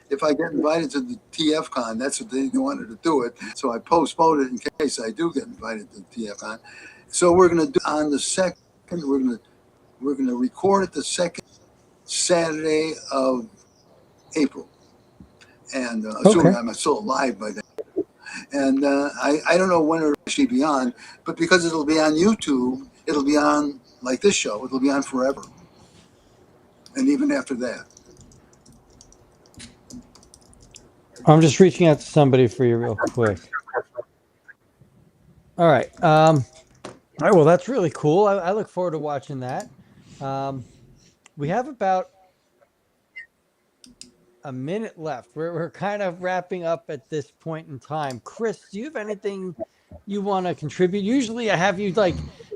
If I get invited to the TF Con, that's what they wanted to do it. So I postponed it in case I do get invited to the TF Con. So we're going to do on the second. We're going to record it the second Saturday of April, and assuming I'm still alive by then. And I don't know when it'll actually be on, but because it'll be on YouTube, it'll be on like this show. It'll be on forever, and even after that. I'm just reaching out to somebody for you real quick. All right. All right. Well, that's really cool. I look forward to watching that. We have about a minute left. We're kind of wrapping up at this point in time. Chris, do you have anything you want to contribute? Usually I have you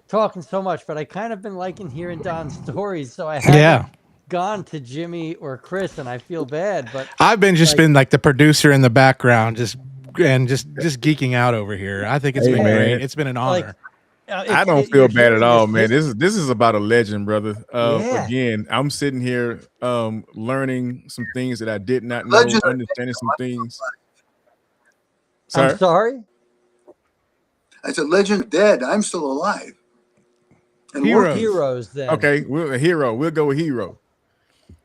talking so much, but I kind of been liking hearing Don's stories. So I haven't gone to Jimmy or Chris, and I feel bad, but I've been like the producer in the background, just geeking out over here. I think it's been great. It's been an honor. I don't feel bad at all, man. This is about a legend, brother. Yeah. Again, I'm sitting here learning some things that I did not know, understanding some things. I'm sorry. I said, legend dead. I'm still alive. And Heroes. Heroes, then. Okay, we're a hero. We'll go with hero.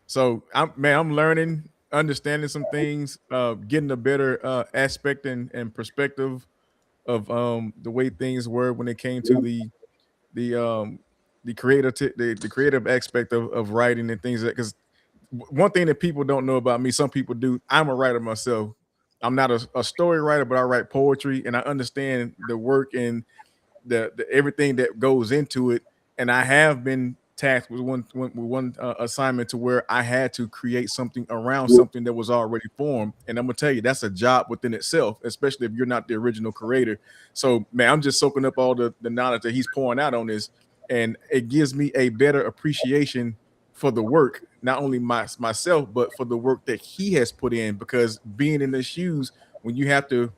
So I'm learning, understanding some things, getting a better aspect and perspective of the way things were when it came to the um the the creative aspect of writing and things, that because one thing that people don't know about me, some people do, I'm a writer myself. I'm not a story writer, but I write poetry, and I understand the work and the everything that goes into it. And I have been tasked with one assignment to where I had to create something around something that was already formed. And I'm gonna tell you, that's a job within itself, especially if you're not the original creator. So man, I'm just soaking up all the knowledge that he's pouring out on this, and it gives me a better appreciation for the work, not only myself, but for the work that he has put in. Because being in the shoes, when you have to,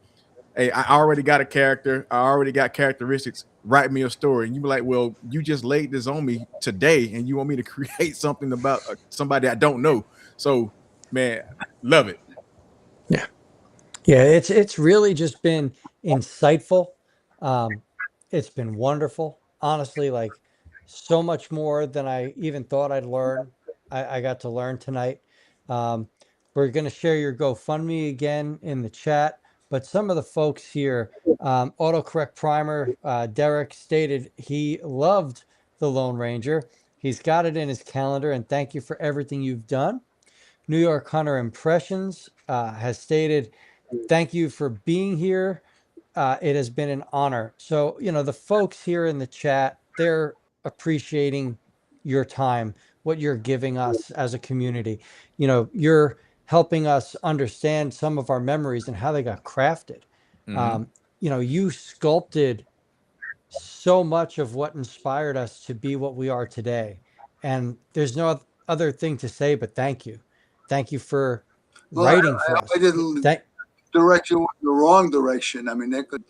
hey, I already got a character, I already got characteristics, write me a story. And you be like, well, you just laid this on me today, and you want me to create something about somebody I don't know. So, man, love it. Yeah, it's really just been insightful. It's been wonderful. Honestly, like so much more than I even thought I'd learn. I got to learn tonight. Um, we're going to share your GoFundMe again in the chat, but some of the folks here, autocorrect primer, Derek stated he loved the Lone Ranger. He's got it in his calendar, and thank you for everything you've done. New York Hunter Impressions has stated, thank you for being here. It has been an honor. So, the folks here in the chat, they're appreciating your time, what you're giving us as a community. You're helping us understand some of our memories and how they got crafted. Mhm. You sculpted so much of what inspired us to be what we are today. And there's no other thing to say but thank you. Thank you for Well, writing for us. I didn't Thank- direct you in the wrong direction. I mean, that could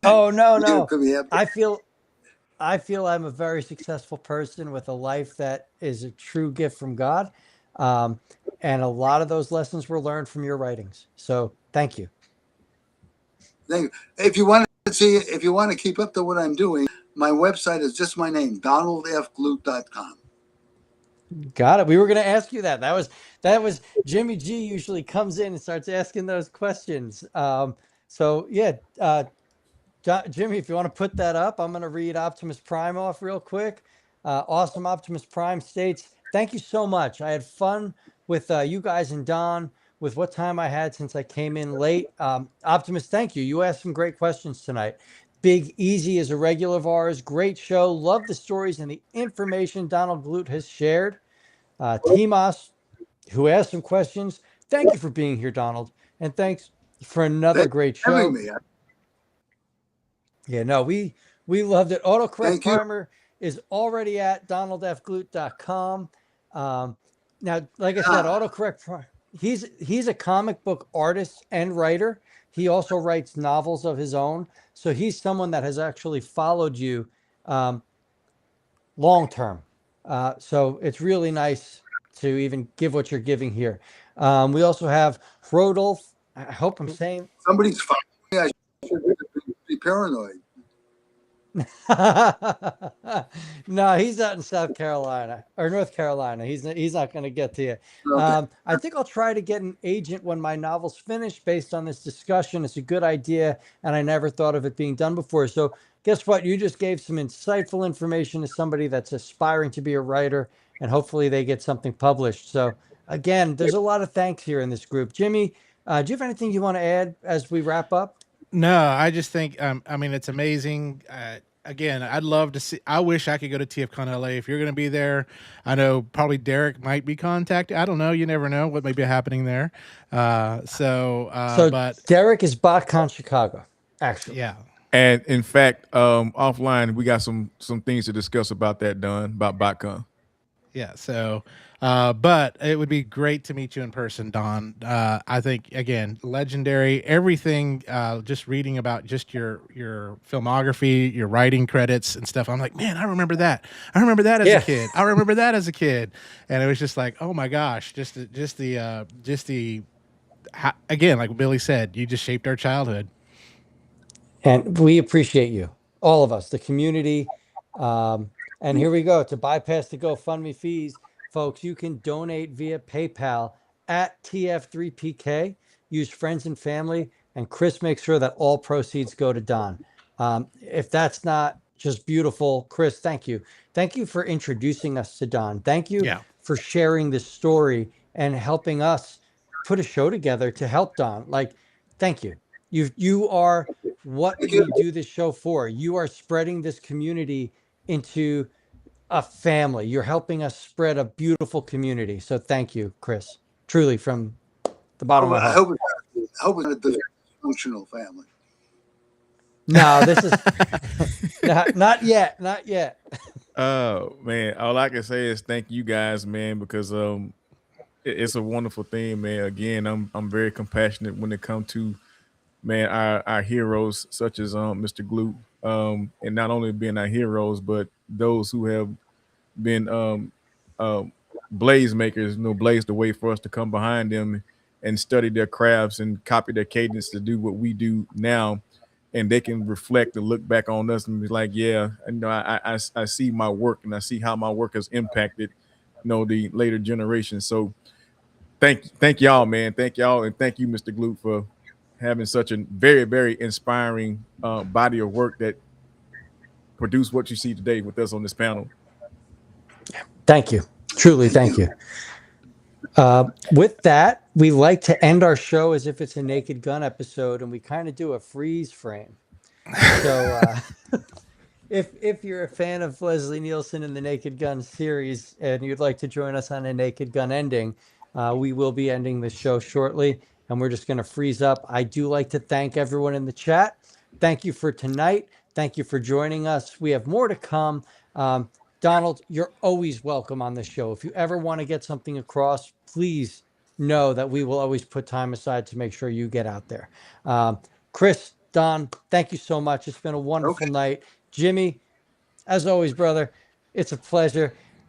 Oh no, it no. could be happening. I feel I'm a very successful person with a life that is a true gift from God. And a lot of those lessons were learned from your writings. So thank you. Thank you. If you want to keep up to what I'm doing, my website is just my name, donaldfglut.com. Got it. We were going to ask you that. That was Jimmy G usually comes in and starts asking those questions. So yeah, Jimmy, if you want to put that up, I'm going to read Optimus Prime off real quick. Awesome Optimus Prime states, thank you so much. I had fun with you guys and Don with what time I had since I came in late. Optimus, thank you. You asked some great questions tonight. Big Easy is a regular of ours. Great show. Love the stories and the information Donald Glut has shared. Timos, who asked some questions. Thank you for being here, Donald. And thanks for another Thanks great for having show. me. Yeah, no, we loved it. Autocorrect Thank you. Primer is already at donaldfglut.com. Now, like I said, Autocorrect Primer, he's a comic book artist and writer. He also writes novels of his own. So he's someone that has actually followed you long term. So it's really nice to even give what you're giving here. We also have Rodolph. I hope I'm saying Somebody's following me. I should be paranoid. No, he's out in South Carolina or North Carolina. He's not going to get to you. Okay. I think I'll try to get an agent when my novel's finished based on this discussion. It's a good idea, and I never thought of it being done before. So guess what? You just gave some insightful information to somebody that's aspiring to be a writer, and hopefully they get something published. So again, there's a lot of thanks here in this group. Jimmy, do you have anything you want to add as we wrap up? No, I just think, I mean, it's amazing. Again, I'd love to see. I wish I could go to TFCon LA. If you're going to be there, I know probably Derek might be contacted. I don't know. You never know what may be happening there. So but Derek is BotCon Chicago, actually. yeah. And in fact, offline, we got some things to discuss about that, Don, about BotCon. Yeah. So, but it would be great to meet you in person, Don. I think again, legendary. Everything. Just reading about just your filmography, your writing credits and stuff. I'm like, man, I remember that. I remember that as a kid. I remember that as a kid, and it was just like, oh my gosh, again, like Billy said, you just shaped our childhood. And we appreciate you, all of us, the community. And here we go. To bypass the GoFundMe fees, folks, you can donate via PayPal at TF3PK. Use friends and family, and Chris makes sure that all proceeds go to Don. If that's not just beautiful, Chris, thank you. Thank you for introducing us to Don. Thank you Yeah. for sharing this story and helping us put a show together to help Don. Like, thank you. You are what Thank you. we do this show for. You are spreading this community into a family. You're helping us spread a beautiful community. So thank you, Chris. Truly, from the bottom of my I heart. hope it's not a dysfunctional family. No, this is not yet. Not yet. Oh man, all I can say is thank you guys, man, because it's a wonderful thing, man. Again, I'm very compassionate when it comes to, man, our heroes such as Mr. Glut, and not only being our heroes, but those who have been um blaze makers, blaze the way for us to come behind them and study their crafts and copy their cadence to do what we do now, and they can reflect and look back on us and be like, yeah, I see my work and I see how my work has impacted, the later generations. So thank y'all, man. Thank y'all, and thank you, Mr. Glut, for having such a very, very inspiring body of work that produced what you see today with us on this panel. Thank you. Truly, thank you. With that, we like to end our show as if it's a Naked Gun episode, and we kind of do a freeze frame. So if you're a fan of Leslie Nielsen and the Naked Gun series and you'd like to join us on a Naked Gun ending, we will be ending the show shortly, and we're just going to freeze up. I do like to thank everyone in the chat. Thank you for tonight. Thank you for joining us. We have more to come. Donald, you're always welcome on the show. If you ever want to get something across, please know that we will always put time aside to make sure you get out there. Chris, Don, thank you so much. It's been a wonderful night. Jimmy, as always, brother, it's a pleasure.